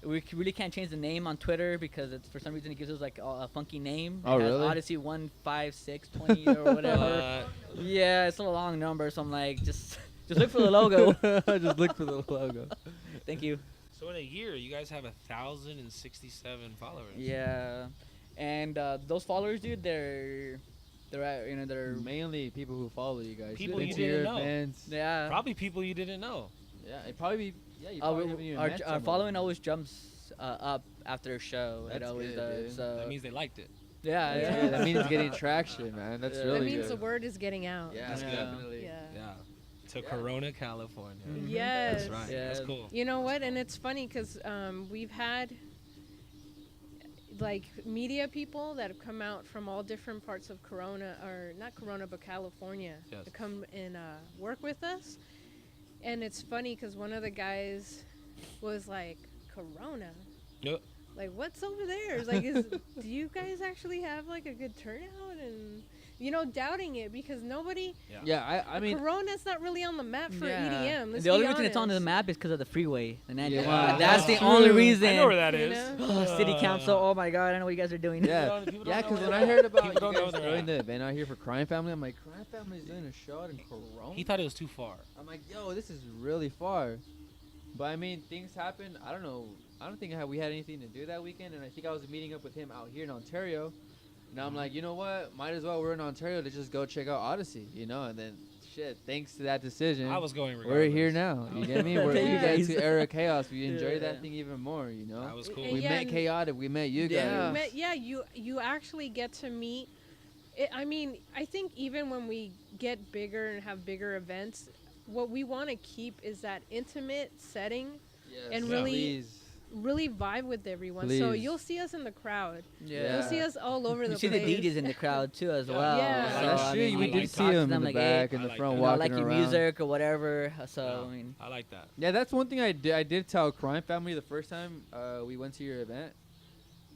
We really can't change the name on Twitter because it's for some reason it gives us like a funky name. Oh, It has really? Odyssey 15620 or whatever. Yeah, it's a long number, so I'm like, just look for the logo. Just look for the logo. Thank you. So in a year, you guys have 1,067 followers. Yeah, and those followers, dude, they're Mainly people who follow you guys. People you Sincere didn't know. fans. yeah. Probably people you didn't know. Yeah, it probably be. Yeah, you probably haven't even our met our someone. following always jumps up after a show. It That's always good, does. dude. So That means they liked it. yeah, That's yeah. good. That means it's getting traction, man. That's Yeah. really That means good. the word is getting out. Yeah, That's good. definitely. Yeah. Yeah. To Corona, California. Mhm. Yes. That's right. Yeah. That's cool. You know what? And it's funny because we've had like media people that have come out from all different parts of Corona, or not Corona, but California, Yes. to come and work with us. And it's funny because one of the guys was like, Corona? Yep. Like, what's over there? It's like, do you guys actually have like a good turnout? And, you know, doubting it because nobody, Yeah, I mean, Corona's not really on the map for Yeah. EDM. Let's The only be reason it's on the honest. map is because of the freeway. The 91. Yeah. That's the True. only reason. I know where that You is. know? Oh, city council. Oh my God! I know what you guys are doing. yeah, People don't yeah. know Because where when they're I heard at. about People you don't know guys where they're throwing at. the event out here for Crime Family, I'm like, Crime Family's doing a show out in Corona. He thought it was too far. I'm like, yo, this is really far. But I mean, things happen. I don't know. I don't think we had anything to do that weekend, and I think I was meeting up with him out here in Ontario. And I'm like, you know what? Might as well. We're in Ontario to just go check out Odyssey, you know. And then, shit, thanks to that decision, I was going regardless. we're here now. You get me? We Yeah. get to Era Chaos. We enjoy Yeah. that thing even more, you know. That was cool. And We yeah, met and- Chaotic. We met you guys. Yeah. You actually get to meet. I mean, I think even when we get bigger and have bigger events, what we want to keep is that intimate setting, Yes. And Yeah. really, Please. really vibe with everyone. So Please. you'll see us in the crowd. Yeah. You'll see us all over You the see place. the DJs in the crowd too as Yeah. well. Yeah. So, That's I true. mean, We you did talk see to him in them the like, back, hey, in the I front, like you know, walking like your around. music or whatever. So Yeah. I mean, I like that. Yeah, that's one thing I did tell Crime Family the first time we went to your event,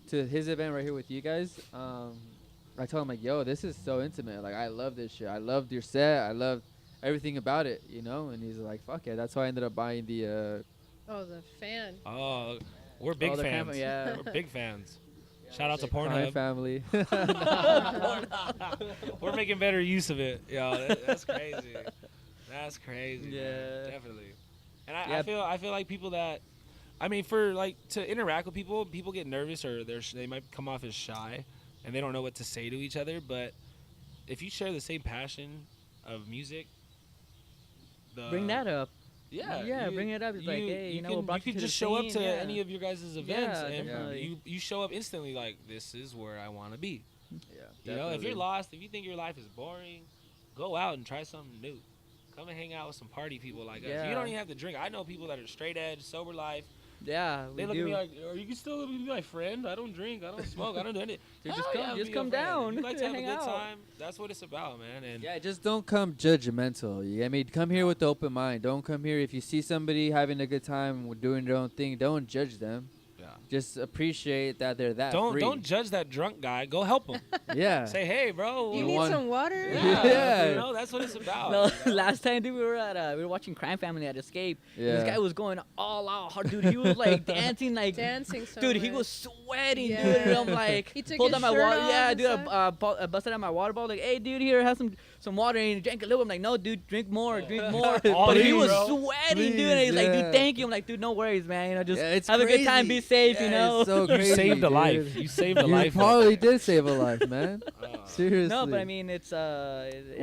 to his event right here with you guys. I told him like, yo, this is so intimate. Like, I love this shit. I loved your set. I loved everything about it, you know. And he's like, fuck yeah. That's why I ended up buying the. Oh, the fan. Oh, we're big Oh, the fans. camera, yeah. We're big fans. Shout out to Crime Pornhub. Family. We're making better use of it. Yo, that's crazy. That's crazy. Yeah. Man. Definitely. And I Yeah. feel like people that, I mean, for like to interact with people, people get nervous or they might come off as shy, and they don't know what to say to each other. But if you share the same passion of music, bring that up. Yeah, Yeah, bring it up. It's like, hey, you know, we'll brought you you could to just the show up scene, to yeah. any of your guys' events, Yeah, and definitely. you show up instantly like, this is where I want to be. Yeah, You know, if you're lost, if you think your life is boring, go out and try something new. Come and hang out with some party people like us. Yeah. You don't even have to drink. I know people that are straight edge, sober life. Yeah, They we look do. at me like, "Are you can still be my friend? I don't drink. I don't smoke. I don't do anything." Dude, Hell just come- yeah, just be your come friend. down. You like to have a Hang good out. time. That's what it's about, man. And Yeah, just don't come judgmental. You get me? Come here with the open mind. Don't come here if you see somebody having a good time doing their own thing. Don't judge them. yeah. Just appreciate that they're that Don't free. don't judge that drunk guy. Go help him. Yeah. Say, "Hey, bro." You We need want- some water? Yeah. You know, that's what it's about. No, you know? last time, dude, we were watching Crime Family at Escape. And Yeah. this guy was going all out hard, dude. He was like dancing, like Dancing so dude. He much. was sweating, Yeah. dude. And I'm like, He took pulled his out my shirt water. off Yeah, and dude. stuff. I busted out my water bottle. Like, hey, dude, here, have some water. And he drank a little. I'm like, no, dude, drink more, drink more. All But he in, was bro. sweating, dude. And he's like, Please, dude, yeah. thank you. I'm like, dude, no worries, man. You know, just Yeah, it's have a good time, be crazy. safe. Yeah, You know. it's so You crazy, saved a dude. life. You saved a You life. probably did save a life, man. Seriously. No, but I mean, it's we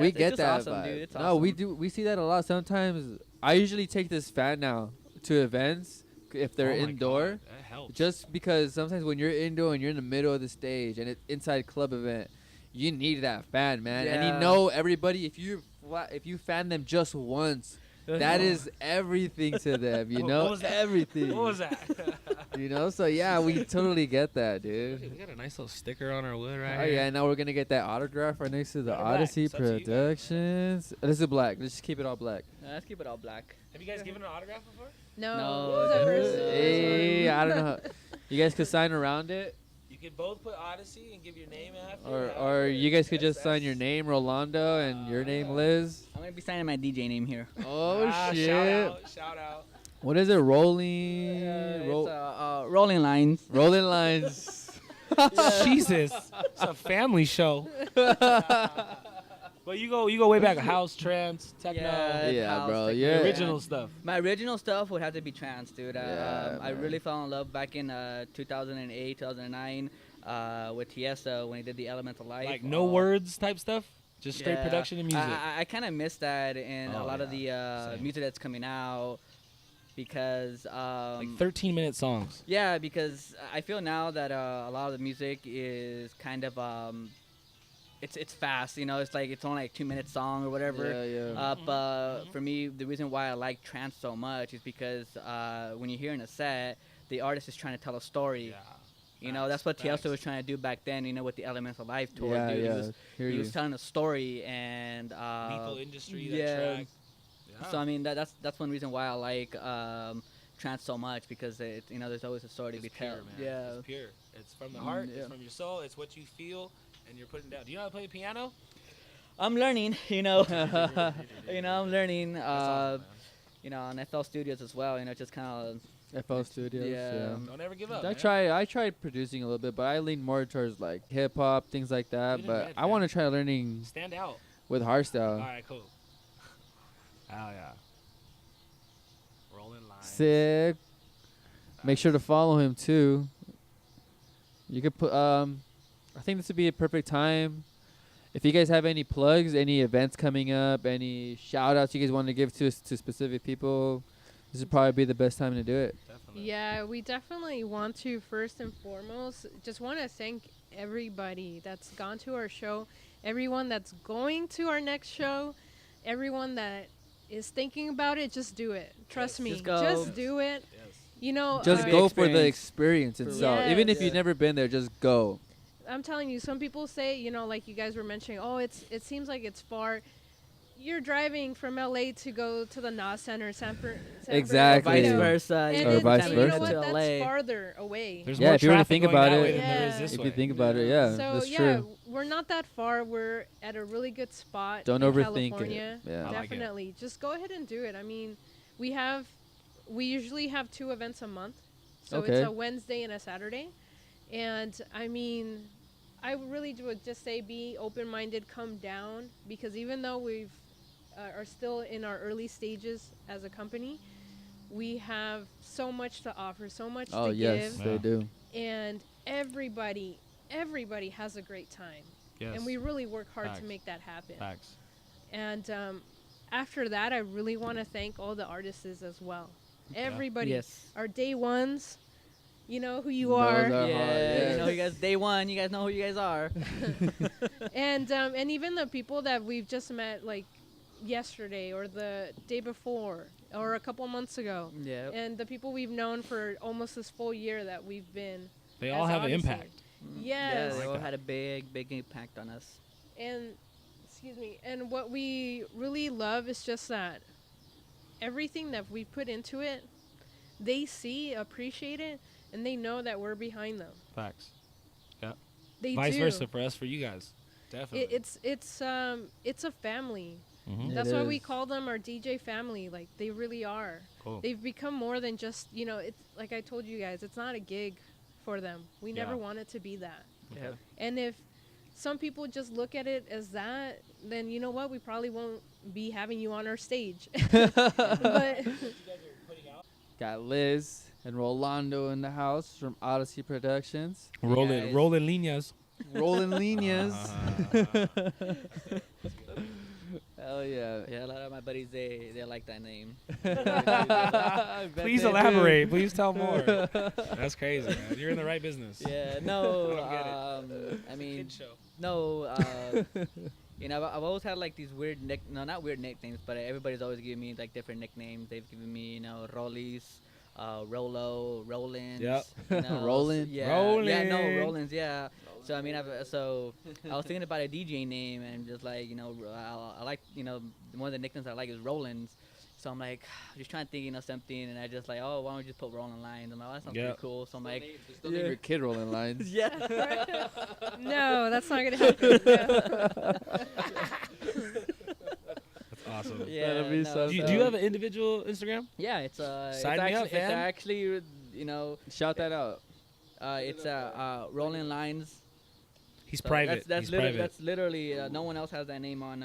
it's get just that awesome, vibe. dude. It's no, awesome. we do. We see that a lot. Sometimes I usually take this fan now to events if they're Oh my indoor. God, that helps. Just because sometimes when you're indoor and you're in the middle of the stage and it's inside club event, you need that fan, man. And you Yeah. know everybody. If you fan them just once, that is everything to them. You What know was that? everything. What was that? You know, so yeah, we totally get that, dude. We got a nice little sticker on our wood right Oh here. yeah, now we're gonna get that autograph right next to the Red or black? Odyssey It's up to you guys, man. Productions. This is black. Let's just keep it all black. Let's keep it all black. Have you guys given an autograph before? No. No, What was that dude. first? Hey, I don't know. How, you guys could sign around it, You could both put Odyssey and give your name after. or you guys could just sign your name, Rolando, and your name, Liz. I'm gonna be signing my DJ name here. Oh shit! Shout out. What is it? Rolling, It's Rolling Lines. rolling lines. Jesus, it's a family show. But you go way back. House, trance, techno, Yeah, Yeah, house, bro, techno. yeah. the original stuff. My original stuff would have to be trance, dude. Yeah, I man. really fell in love back in 2008, 2009 with Tiesto when he did the Elemental Life. Like no words type stuff. Just straight Yeah. production and music. I kind of miss that in a Oh, lot of the Same. music that's coming out because like 13-minute songs. yeah, because I feel now that a lot of the music is kind of it's fast, you know. It's like it's only like 2-minute song or whatever. Yeah, yeah. But for me, the reason why I like trance so much is because when you hear in a set, the artist is trying to tell a story. Yeah. You know, that's what Tiesto was trying to do back then. You know, with the Elements of Life tour. Yeah, dude. yeah. He was telling a story and Lethal Industry, yeah. that track. Yeah. So I mean that's one reason why I like trance so much, because it, you know, there's always a story to be Pure, told. man. Yeah. It's pure. It's from the heart. yeah. It's from your soul. It's what you feel, and you're putting down. Do you know how to play the piano? I'm learning, you know. You know, I'm learning. That's awesome, man. You know, on FL Studios as well. You know, just kind of. FL Studios. Yeah. Don't ever give up. I tried producing a little bit, but I lean more towards like hip hop, things like that. Good and But bad, I man. want to try learning Stand out. with All hardstyle. right, cool. Hell yeah. Rolling lines. Sick. Make sure to follow him too. You could put. I think this would be a perfect time. If you guys have any plugs, any events coming up, any shout outs you guys want to give to specific people, this would probably be the best time to do it. Definitely. Yeah, we definitely want to, first and foremost, just want to thank everybody that's gone to our show, everyone that's going to our next show, everyone that is thinking about it. Just do it. Trust me. Just go. Just do it. Yes. You know, Just Be go for the experience. experience itself. Even if Yes. you've never been there, just go. I'm telling you, some people say, you know, like you guys were mentioning, oh, it seems like it's far. You're driving from LA to go to the NAS Center, Exactly. Vice you know. versa. And you Or know, vice and versa. you know to what? That's LA. farther away. There's Yeah, more if you really traffic think going about that it. way than there is Yeah. this If way. you think about it, yeah, So that's yeah, true. we're not that far. We're at a really good spot. Don't in overthink California. it. Yeah. I like it. Definitely, just go ahead and do it. I mean, we usually have 2 events a month, so Okay. it's a Wednesday and a Saturday. And I mean, I really would just say be open-minded, come down, because even though we've are still in our early stages as a company, we have so much to offer, so much Oh to yes, give, they do. and everybody has a great time. Yes. And we really work hard Facts. to make that happen. Facts. And after that, I really want to thank all the artists as well. Everybody, Yes. our day ones, you know who you Those are. are hard, Yeah, you know, yes. you guys, day one, you guys know who you guys are. And even the people that we've just met, like yesterday or the day before or a couple months ago, Yeah. and the people we've known for almost this full year that we've been. They all as have an Odyssey. impact. Yeah, Yes. they like all that. had a big impact on us. And excuse me, and what we really love is just that everything that we put into it, they see, appreciate it, and they know that we're behind them. Facts. They Vice do. versa for us, for you guys. Definitely. It's a family. Mhm. That's It why we is. call them our DJ family. Like, they really are. Cool. They've become more than just, you know, it's like I told you guys, it's not a gig for them. We never Yeah. want it to be that. Yeah. And if some people just look at it as that, then you know what? We probably won't be having you on our stage. But Got Liz and Rolando in the house from Odyssey Productions. Guys. Rolling líneas. Rolling líneas. Hell yeah. Yeah, a lot of my buddies, they like that name. I bet Please they do. elaborate. Please tell more. That's crazy, man. You're in the right business. Yeah, no, I don't get I mean, Kid show. no, you know, I've always had like these weird not weird nicknames, but everybody's always giving me like different nicknames. They've given me, you know, Rollies, Rolo, Rollins. Yep. You know, Rollin'? Yeah, yeah, no, Rollin'. Rollins, yeah. So I mean, I was thinking about a DJ name and just like, you know, I like, you know, one of the nicknames I like is Rollins. So I'm like, just trying to think, you know, something, and I just like, oh, why don't we just put Rolling Lines? I'm like, oh, that sounds Yep. pretty cool. So I'm like, Still name your kid Rolling Lines. yeah. no, that's not going to happen. No. That's awesome. Yeah, That'd be no, so Do you have an individual Instagram? Yeah, it's Sign me up, it's fam. actually, you know, Shout that out. it's Rolling Lines. He's So private. That's He's literally, private. that's literally no one else has that name on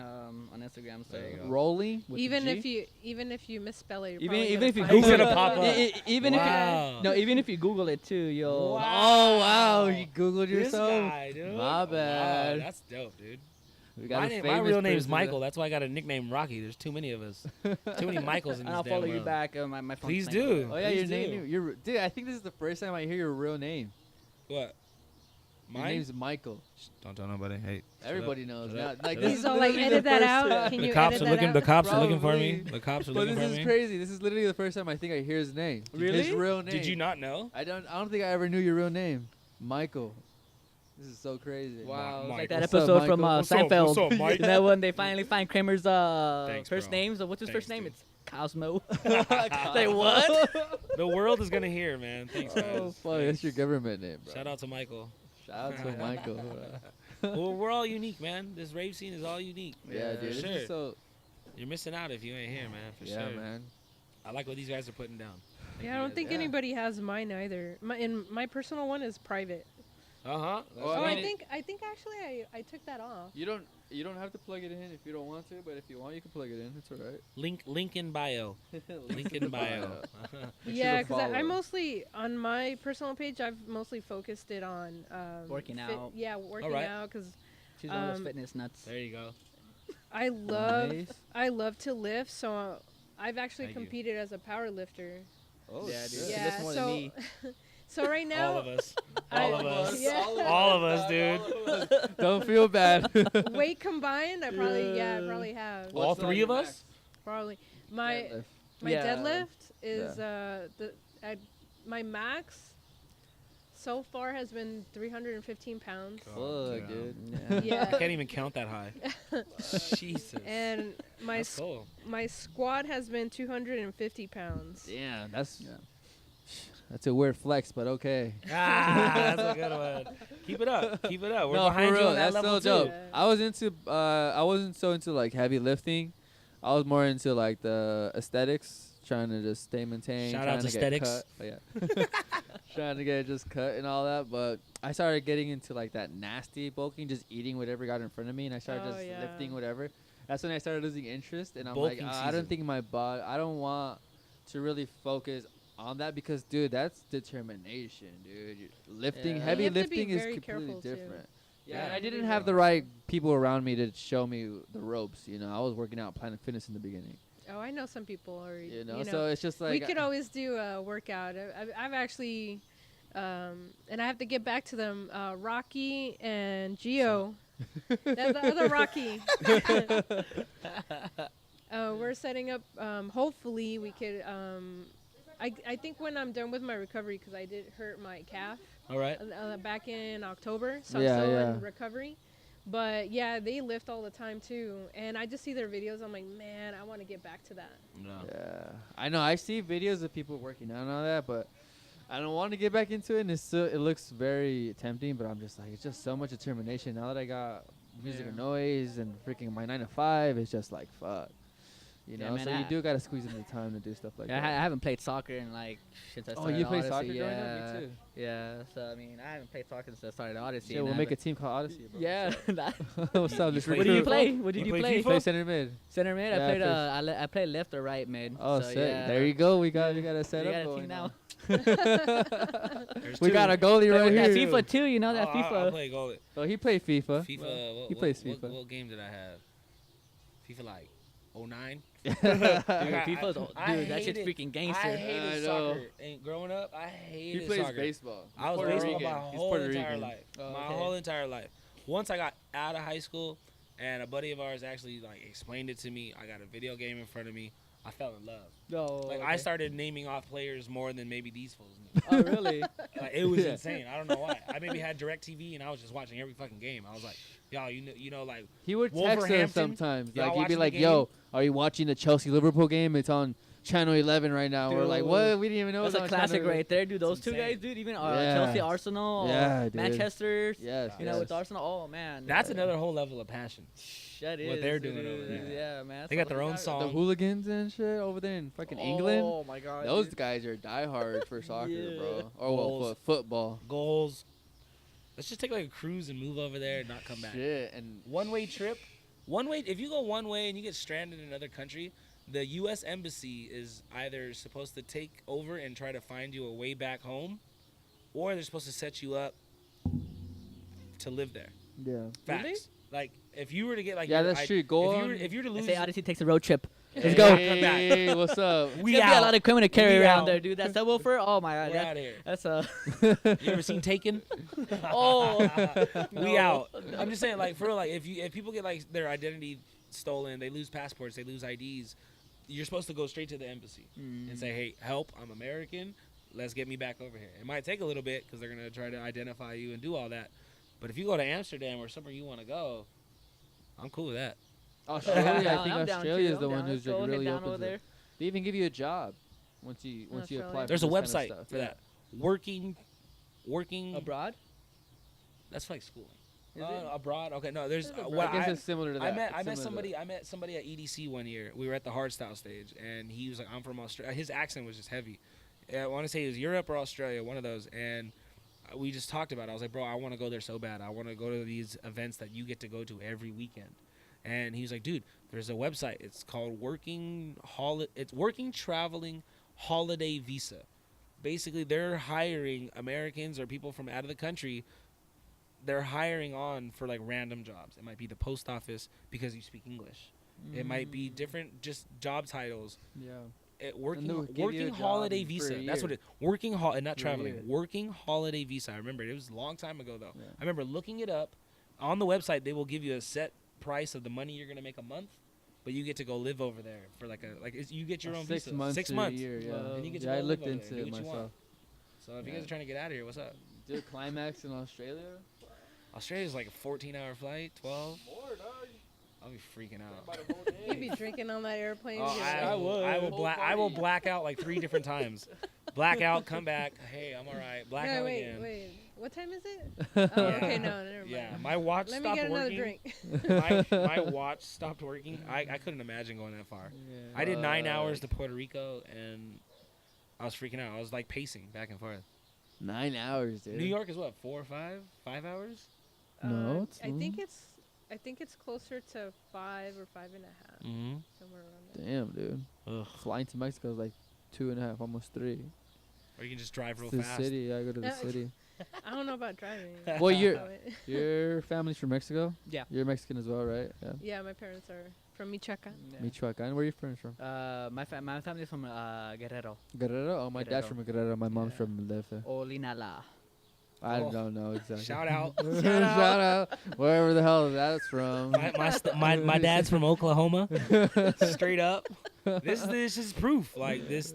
Instagram. So There you go. Rolling? with a even G? if you misspell it, you're even probably even if you gonna find Google Google it, it, pop up. even Wow. if you, no, even if you Google it too, you'll. Oh, wow. You Googled This yourself. guy, dude. My bad. Wow, that's dope, dude. We got My, a name, my famous real name's person Michael. That's why I got a nickname Rocky. There's too many of us. Too many Michaels in And this I'll damn follow you world. back. My phone's Please playing. do. Oh yeah, Please your do. name. Your dude. I think this is the first time I hear your real name. What? Your Mine? name's Michael. Don't tell nobody. Hey. Everybody knows. Shut Now, up. like Shut this up. is He's all like, literally edit the that first out. time- Can The you cops edit are that looking. out? The cops are looking for me. Probably. The cops are But looking this for is me. crazy. This is literally the first time I think I hear his name. Really? His real name. Did you not know? I don't think I ever knew your real name. Michael. This is so crazy. Wow, it's Mike, like that what's up, episode from Michael? Seinfeld. What's up, Mike? That one they finally find Kramer's Thanks, first bro. name. So what's his Thanks, first name? dude. It's Cosmo. Like what? The world is gonna hear, man. Thanks, guys. Oh, fuck. That's your government name, bro. Shout out to Michael. Shout out to Michael. Well, we're all unique, man. This rave scene is all unique. Yeah, dude. This Sure. is so. You're missing out if you ain't here, man. For Yeah, sure. man. I like what these guys are putting down. Yeah, I don't think Yeah. anybody has mine either. My personal one is private. Uh-huh. Well, Oh, I I mean, think actually I took that off. You don't have to plug it in if you don't want to, but if you want, you can plug it in. It's alright. Link in bio. Link in bio. Yeah, because because I mostly on my personal page I've mostly focused it on Working out. Yeah, working Alright. out because She's one of those Um, fitness nuts. There you go. I love Nice. I love to lift. So I've actually Thank you. competed as a power lifter. Oh, Yeah, dude. shit. She Yeah, lifts more than so me. so right now All of us. I- All of us. Yeah. All of us, dude. Don't feel bad. weight combined, I probably have All What's three your of us? max? probably my Deadlift. my Yeah. deadlift is my max so far has been 315 pounds. God Fuck, damn. dude. Yeah. I can't even count that high. Jesus. And my That's cool. my squat has been 250 pounds. Damn, that's a weird flex, but okay. That's a good one. Keep it up. Keep it up. We're No, behind for you real, on that that's level so too. dope. Yeah. I wasn't so into like heavy lifting. I was more into like the aesthetics, trying to just stay maintained. Shout trying out to get aesthetics. cut. Oh, yeah. Trying to get just cut and all that, but I started getting into like that nasty bulking, just eating whatever got in front of me, and I started Oh, just yeah. lifting whatever. That's when I started losing interest, and I'm Bulking like, I season. don't think my body. I don't want to really focus on that because, dude, that's determination, dude. Lifting, Yeah. heavy You have to be lifting is very completely careful, too. different. Yeah, Yeah. and I didn't have the right people around me to show me the ropes. You know, I was working out Planet Fitness in the beginning. Oh, I know some people are. You know, so it's just like we could always do a workout. I've actually, and I have to get back to them. Rocky and Gio, the other Rocky. We're setting up. Hopefully, we could. I think when I'm done with my recovery, because I did hurt my calf All right. back in October, so Yeah, I'm still yeah. in recovery. But yeah, they lift all the time too, and I just see their videos. I'm like, man, I want to get back to that. No. Yeah, I know. I see videos of people working out and all that, but I don't want to get back into it. And it looks very tempting, but I'm just like, it's just so much determination. Now that I got music or Yeah. noise and freaking my 9 to 5, it's just like fuck. You Yeah, know, man, so you I- do gotta squeeze in the time to do stuff like Yeah, I that. haven't played soccer in like since I Oh, started you played Odyssey. soccer yeah. growing up? Me too. Yeah, so I mean, I haven't played soccer since I started Odyssey. Shit, and we'll I make a haven't- team called Odyssey, bro. Yeah. What's up? Let's play What do you recruit. play? What did You you play play? FIFA? Play center mid. Center mid. Yeah, I played. I play left or right mid. Oh, so, sick. yeah. There you go. We got a We setup got a going team now. There's We two. got a goalie Play right with that here. FIFA too. You know that I FIFA. play goalie. Oh, he played FIFA. FIFA. He plays FIFA. What game did I have? FIFA like 09. Dude, I- FIFA's I dude, that shit's hated- freaking gangster. I hated I know. soccer. And growing up, I hated He plays soccer. baseball. I was Puerto baseball Rican. my He's whole Puerto entire Rican. life. Oh, My okay. whole entire life. Once I got out of high school, and a buddy of ours actually like explained it to me. I got a video game in front of me. I fell in love. No. Like I started naming off players more than maybe these fools knew. Oh really? Like it was Yeah. insane. I don't know why. I maybe had DirecTV and I was just watching every fucking game. I was like, y'all, you know, like He would text us Wolverhampton? sometimes. Y'all Like he'd be watching the like, game? "Yo, are you watching the Chelsea Liverpool game? It's on channel 11 right now." We're like, Dude. "What? We didn't even know." That's it a was on classic channel right there, dude. Those It's two insane. guys, dude. Even Yeah. Chelsea, Arsenal, Yeah, dude. Manchester. Yes, You know, yes. with Arsenal. Oh man. that's another whole level of passion. That what is, they're it doing over is, there. Yeah, man. They got their own song. The hooligans and shit over there in fucking England. Oh my god. Those dude. guys are diehard for soccer, Yeah. bro. Or well, Goals. football. Goals. Let's just take like a cruise and move over there and not come back. Shit, and One-way trip. One way. If you go one way and you get stranded in another country, the U.S. Embassy is either supposed to take over and try to find you a way back home, or they're supposed to set you up to live there. yeah. Facts. Like if you were to get like Yeah, your that's I- true. Go if you on. were, if you were to I lose, say Odyssey takes a road trip. Let's Hey, go. come back. Hey, what's up? we There's gonna be a out. lot of criminal carry We around out. there, dude. That subwoofer. Oh my god. We're that- out of here. That's a. You ever seen Taken? Oh. We No. out. I'm just saying, like for real, like if people get like their identity stolen, they lose passports, they lose IDs. You're supposed to go straight to the embassy and say, "Hey, help! I'm American. let's get me back over here. It might take a little bit because they're gonna try to identify you and do all that. But if you go to Amsterdam or somewhere you want to go, I'm cool with that. Australia, I think I'm down Australia too. is the I'm one down. who's Let's like go really down open over to there. it. They even give you a job once you Australia. apply. There's for a this kind website of stuff. for that. Working Abroad? That's like schooling. Is it? Abroad. Okay, no. There's I guess it's similar to that. I met It's similar to somebody at EDC one year. We were at the hardstyle stage, and he was like, "I'm from Australia." His accent was just heavy. I want to say it was Europe or Australia, one of those. And we just talked about it. I was like, "Bro, I want to go there so bad. I want to go to these events that you get to go to every weekend." And he was like, "Dude, there's a website. It's called Working Traveling Holiday Visa. Basically, they're hiring Americans or people from out of the country. They're hiring on for like random jobs. It might be the post office because you speak English. It might be different just job titles. Yeah. Working give you a job holiday for visa. a That's what year. it. And not For a traveling. year. Working holiday visa. I remember it was a long time ago though. Yeah. I remember looking it up on the website. They will give you a set price of the money you're gonna make a month, but you get to go live over there for you get your own 6 visa. months. 6 to a months. year, yeah. And you get to Yeah, go I live looked over into there, do it what you want. myself. So if you Yeah. guys are trying to get out of here, what's up? Did climax in Australia? Australia's like a 14-hour flight, 12. I'll be freaking out. You'd be drinking on that airplane. Oh, too. I will black out like 3 different times. Black out, come back. Hey, I'm all right. Black out again. Wait. What time is it? Oh, okay, no, never mind. Yeah, my watch Let me stopped get another working. drink. my watch stopped working. I couldn't imagine going that far. I did 9 hours to Puerto Rico, and I was freaking out. I was like pacing back and forth. 9 hours, dude. New York is what, 4 or 5? 5 hours? No, it's I think it's closer to 5 or 5.5, Mm-hmm. somewhere around there. Damn, dude. Ugh. Flying to Mexico is like 2.5, almost 3. Or you can just drive real To the fast. city, I go to the Uh, city. I don't know about driving. Well, you're So it- your family's from Mexico. Yeah. You're Mexican as well, right? Yeah. yeah, my parents are from Michoacan. Michoacan. Where are your parents from? My family's from Guerrero. Guerrero. Oh, my dad's Guerrero. from Guerrero. My mom's Yeah. from DF. Olinala. I Oh. don't know exactly. Shout out. Shout out. Wherever the hell that's from. My dad's from Oklahoma. Straight up. This is proof. Like this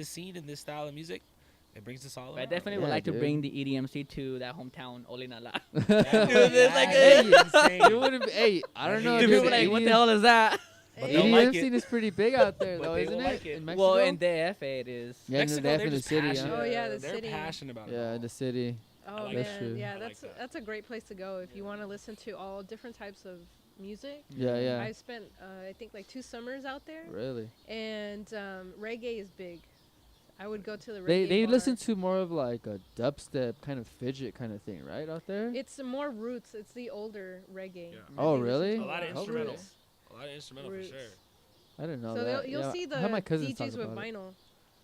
scene and this style of music, it brings us all But I around. definitely Yeah, would like to dude. bring the EDMC to that hometown, Olinala. It's like Hey, you wouldn't be, hey, I don't know. Dude, dude, People like, what the EDM hell is that? But Hey, they'll EDM like it. scene is pretty big out there, But though, they isn't will it? like it. In Mexico? Well, in DF it is. Yeah, Mexico, in they're the just city, passionate. yeah. Oh, yeah, the They're city. passionate about it. Yeah, in the city. Oh like man, that. True. yeah, I like that. that's a great place to go if you want to listen to all different types of music. Yeah, yeah. I spent I think like 2 summers out there, Really? and reggae is big. I would go to the reggae. They bar. listen to more of like a dubstep kind of fidget kind of thing, right, out there? It's more roots. It's the older reggae. Yeah. Oh, They listen really? to A lot of of instrumental. roots. A lot of instrumental Roots. for sure. I didn't know So that. you'll Yeah, see the I had my cousins talk DJs with about it. vinyl.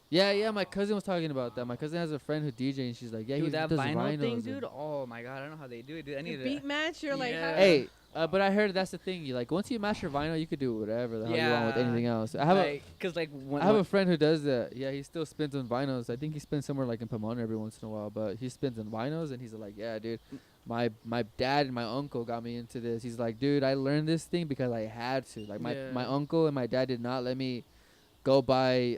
Yeah, my cousin was talking about that. My cousin has a friend who DJ, and she's like, yeah, he Dude, that does vinyl thing, vinyls dude. and- Oh my god, I don't know how they do it, dude. I The need beat to. match. You're like, Yeah. how, Hey, but I heard that's the thing. You like once you master vinyl, you could do whatever the hell you want with Yeah. anything else. I have Cause like when I have a friend who does that. Yeah, he still spins on vinyls. I think he spins somewhere like in Pomona every once in a while, but he spins on vinyls, and he's like, yeah, dude, my dad and my uncle got me into this. He's like, dude, I learned this thing because I had to. Like my Yeah. uncle and my dad did not let me go buy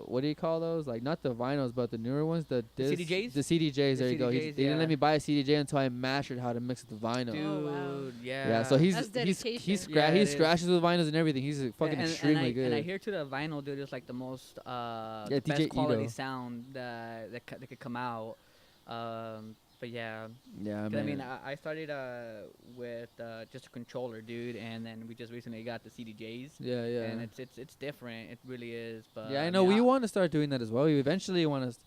what do you call those? Like not the vinyls, but the newer ones, the CDJs? The CDJs. There you go. They CDJs, didn't let yeah. me buy a CDJ until I mastered how to mix the vinyl. dude, Oh, wow. yeah. Yeah, so That's he dedication. Yeah, he it is. scratches with vinyls and everything. He's fucking extremely good. And I hear to the vinyl, dude, it's like the most Yeah, the DJ best quality Edo. sound that could come out. But yeah, yeah, 'cause man. I mean, I started with just a controller, dude, and then we just recently got the CDJs. yeah, yeah. And it's different. It really is. But Yeah, I know. We want to start doing that as well. We eventually want to,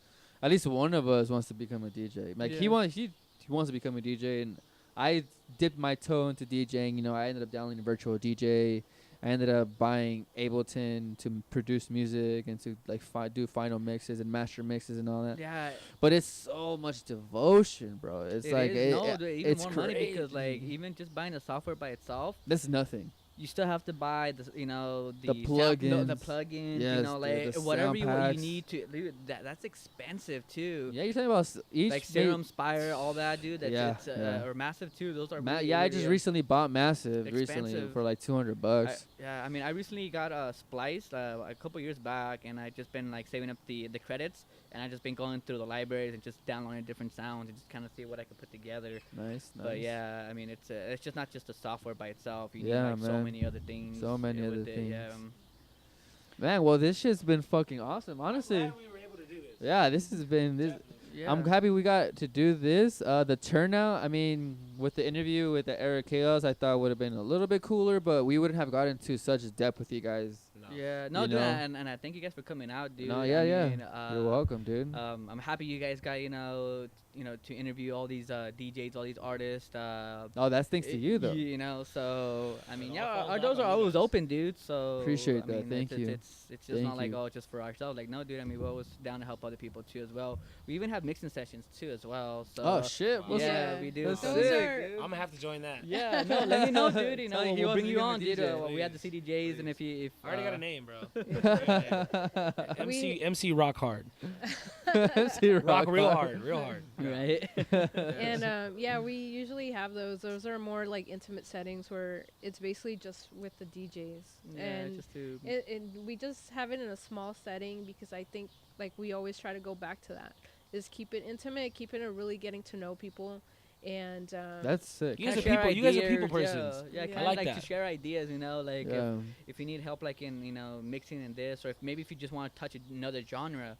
at least one of us wants to become a DJ. Like he Yeah. wants to become a DJ, and I dipped my toe into DJing. You know, I ended up downloading Virtual DJ. I ended up buying Ableton to produce music and to like do final mixes and master mixes and all that. Yeah, But it's so much devotion, bro. It's it like is. No, dude, even it's more money because like crazy. even just buying the software by itself, That's nothing. you still have to buy the The the plugins. plugins, Yes, you know, like the whatever sound you packs. need to. Dude, that's expensive too. Yeah, you're talking about each Like Serum, Spire, all that, dude. That's Yeah, yeah. or Massive too. Those are yeah, I just recently bought Massive recently Expensive. for like $200. Yeah, I mean, I recently got Splice a couple years back, and I just been like saving up the credits, and I just been going through the libraries and just downloading different sounds and just kind of see what I could put together. Nice. But yeah, I mean, it's just not just the software by itself. You Yeah, need like so man. many other things. So many with other it, things. Yeah, Man, well, this shit's been fucking awesome, honestly. I'm glad we were able to do this. Yeah, this has been this. yeah. I'm happy we got to do this. The turnout, I mean, with the interview with the Era Chaos, I thought would have been a little bit cooler, but we wouldn't have gotten to such depth with you guys. No. Yeah, no, You dude, know? and I thank you guys for coming out, dude. No, yeah, I yeah. mean, You're welcome, dude. I'm happy you guys got to interview all these DJs, all these artists. Oh, that's thanks to you, though. You know, so I mean, It yeah, all falls our back doors on are you always guys. open, dude. So Appreciate I that. mean, Thank you. It's just Thank not like you. just for ourselves. Like, no, dude. I mean, we're always down to help other people too as well. We even have mixing sessions too as well. So Oh, shit. Well, yeah, we do. That's So- Those sick, are- dude. I'm gonna have to join that. Yeah, no, let me know, dude. You know, Tell you he we'll wants bring to you become a on, dude. DJ. We have the Please, CDJs, and if I already got a uh, name, bro. We- MC Rock Hard. See, Rock real hard, real hard. right? And yeah, we usually have those. Those are more like intimate settings where it's basically just with the DJs, yeah, and just to we just have it in a small setting because I think like we always try to go back to that. Is keep it intimate, keep it a really getting to know people, and That's sick. You guys kinda are share people. You guys are ideas, people persons. Yeah, Yeah. kind I of like like that. to share ideas, you know, like Yeah. if you need help, like in mixing in this, or if you just want to touch another genre,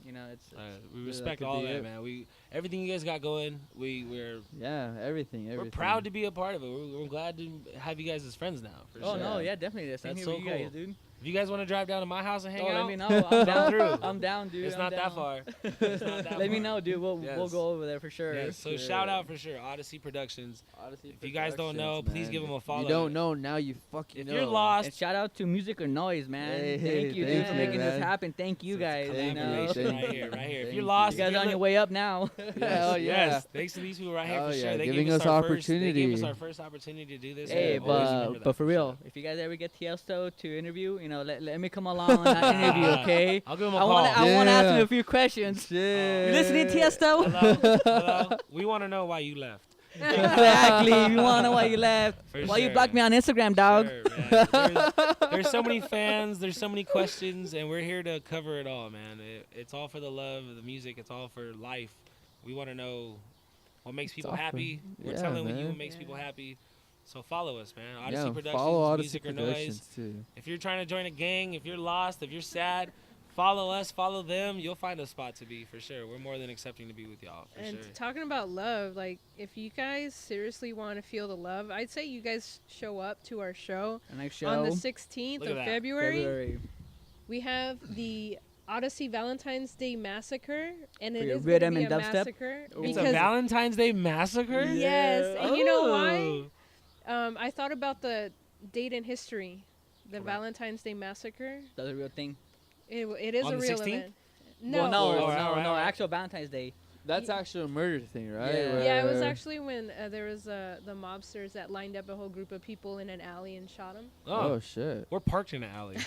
you know, it's We that respect could all be that, it. man. Everything you guys got going. We're Yeah, everything. we're proud to be a part of it. We're glad to have you guys as friends now. For oh sure. no, yeah, definitely. Same That's here so with you guys, cool. dude. If you guys want to drive down to my house and hang Oh, out, let me know. I'm down. through. I'm down, dude. It's I'm not that down. far. It's not that Let me far. know, dude. We'll Yes. go over there for sure. Yes, so shout out for sure, Odyssey Productions. If you guys don't know, please give them a follow. You don't know, now you fucking If know. you're lost, And shout out to Music or Noise, man. Hey, thank you, thank dude, for you, making man. this happen. Thank you it's a guys. You know, collaboration Thank right you. here, right here. If Thank you're you. lost, you guys if on you're your way up now. Hell yeah. Yes, thanks to these people right here Oh, for yeah, sure. They giving gave us our opportunity. They gave us our first opportunity to do this. Hey, and we'll always remember but that for sure. real, if you guys ever get Tiesto to interview, you know, let me come along on that interview, okay? I'll give him a I call. want to ask him Yeah. a few questions. Shit. You listening, Tiesto? Hello? We want to know why you left. Exactly. You want to know why you left? For Why you sure. blocked me on Instagram, dog? Sure, man. There's so many fans. There's so many questions, and we're here to cover it all, man. It's all for the love of the music. It's all for life. We want to know what makes people all for- happy. We're yeah, telling you man. what makes people happy. So follow us, man. Odyssey Yeah, Productions, follow Odyssey Music or Productions Noise. too. If you're trying to join a gang, if you're lost, if you're sad, follow us, follow them. You'll find a spot to be for sure. We're more than accepting to be with y'all for and sure. talking about love, like if you guys seriously want to feel the love, I'd say you guys show up to our show The next show. on the 16th Look of at that. February. We have the Odyssey Valentine's Day Massacre, and For it your is going to rhythm be and a dubstep? massacre It's a because Valentine's Day massacre? yes, and you know why? Oh. I thought about the date in history, the Correct. Valentine's Day Massacre. That's a real thing. It is On a the real 16th? event. No, Well, no, All no, right, all right, no. all right. Actual Valentine's Day. That's actually a murder thing, right? Yeah. Yeah, it was Where- actually when there was the mobsters that lined up a whole group of people in an alley and shot them. Oh shit. We're parked in an alley.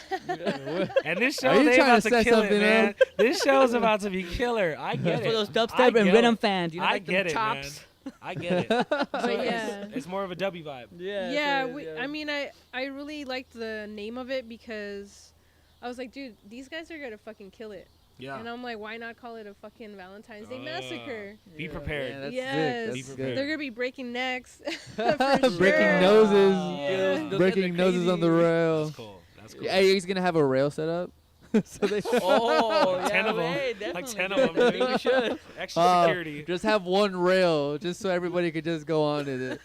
And this Are show, you they trying about to to set kill it, something man. up? This show's about to be killer. I get For it. those I dubstep and get rhythm it. fans, you know, I like get the it, man. chops. I get it. But So yeah. it's more of a W vibe. Yeah, I mean, I really liked the name of it because I was like, dude, these guys are gonna fucking kill it. Yeah. And I'm like, why not call it a fucking Valentine's Day Massacre? Be Yeah, prepared. that's Yes. sick. Be That's prepared. They're good. gonna be breaking necks. For Breaking sure. noses. Yeah. Those guys Breaking are noses on the crazy. rail. That's cool. That's cool. Yeah, he's gonna have a rail set up. So they Oh, Like 10 of 'em. hey, Like definitely. 10 of them, I think we should. Extra security. just have one rail, just so everybody could just go on it.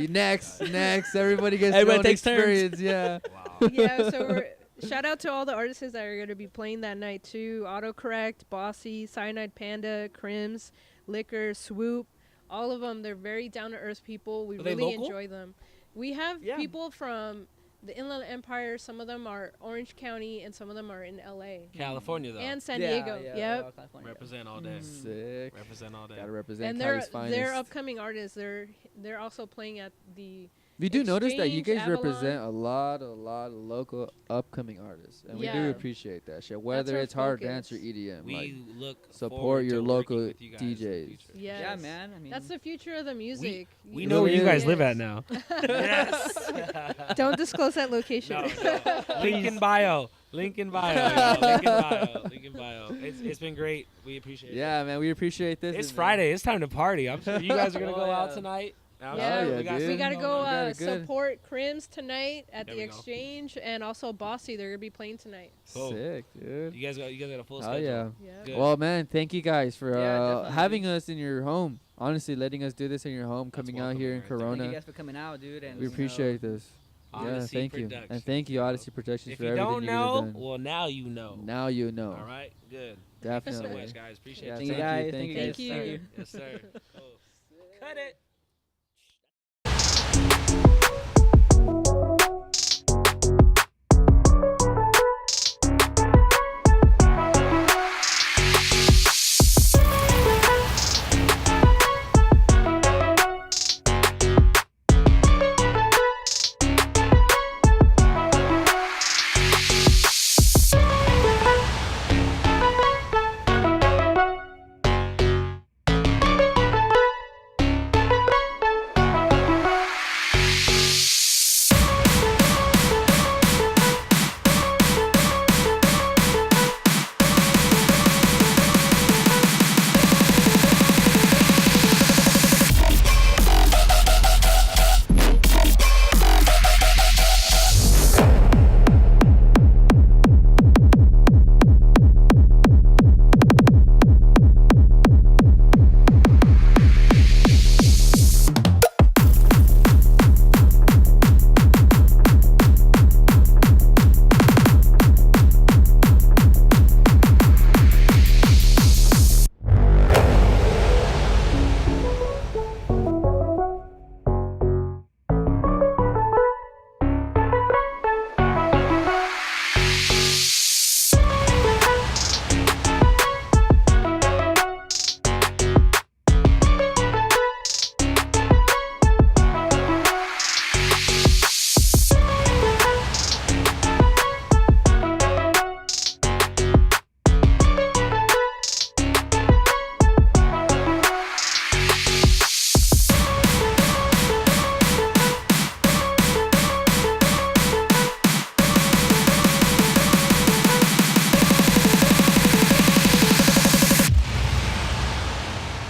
Next, everybody gets Everybody their own takes turns. experience. Yeah. Wow. Yeah, so shout out to all the artists that are gonna be playing that night too. Autocorrect, Bossy, Cyanide Panda, Crims, Liquor, Swoop, all of them. They're very down to earth people. We Are they really local? enjoy them. We have Yeah. people from the Inland Empire. Some of them are Orange County, and some of them are in LA California, though. and San Yeah, Diego. yeah, Yep. California. Represent all day. Sick. Represent all day. Gotta represent And Cali's they're finest. upcoming artists. They're also playing at the We do notice that you Exchange, guys represent Avalon. a lot of local upcoming artists, and we do Yeah. appreciate that shit. Whether our it's hard dance or focus. EDM, We like look support forward your to local working with you guys in the DJs. future. Yes. Yeah, man. I mean, That's the future of the music. We It know where really you guys is. live at now. Don't disclose that location. No. Link in bio. Link in bio. Yo. Link in bio. Link in bio. It's been great. We appreciate it. Yeah, man, we appreciate this. It's and, Friday. It's time to party. I'm sure you guys are gonna Oh, go out yeah. tonight. I'm Yeah, sure yeah, got dude. We gotta something go going on. Good. support Crims tonight at There the we go. Exchange, and also Bossy. They're gonna be playing tonight. Cool. Sick, dude. You guys got a full Oh schedule. yeah. Yeah. Good. Well, man, thank you guys for Yeah, definitely. having us in your home. Honestly, letting us do this in your home, That's coming out here in welcoming right there. thank Corona. you guys for coming out, dude. And We you know, appreciate this. Yeah, Odyssey thank you. And Productions, thank you, yo. Odyssey Productions, If for you everything don't you guys have know, done. well, now you know. Now you know. All right. Good. Thank you so Definitely. much, guys. Appreciate Yeah, it. Thank you Thank you, guys. thank Thank you you. guys. Thank Thank you. you. Yes, sir. Cool. Cut it.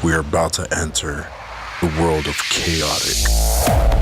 We're about to enter the world of chaotic.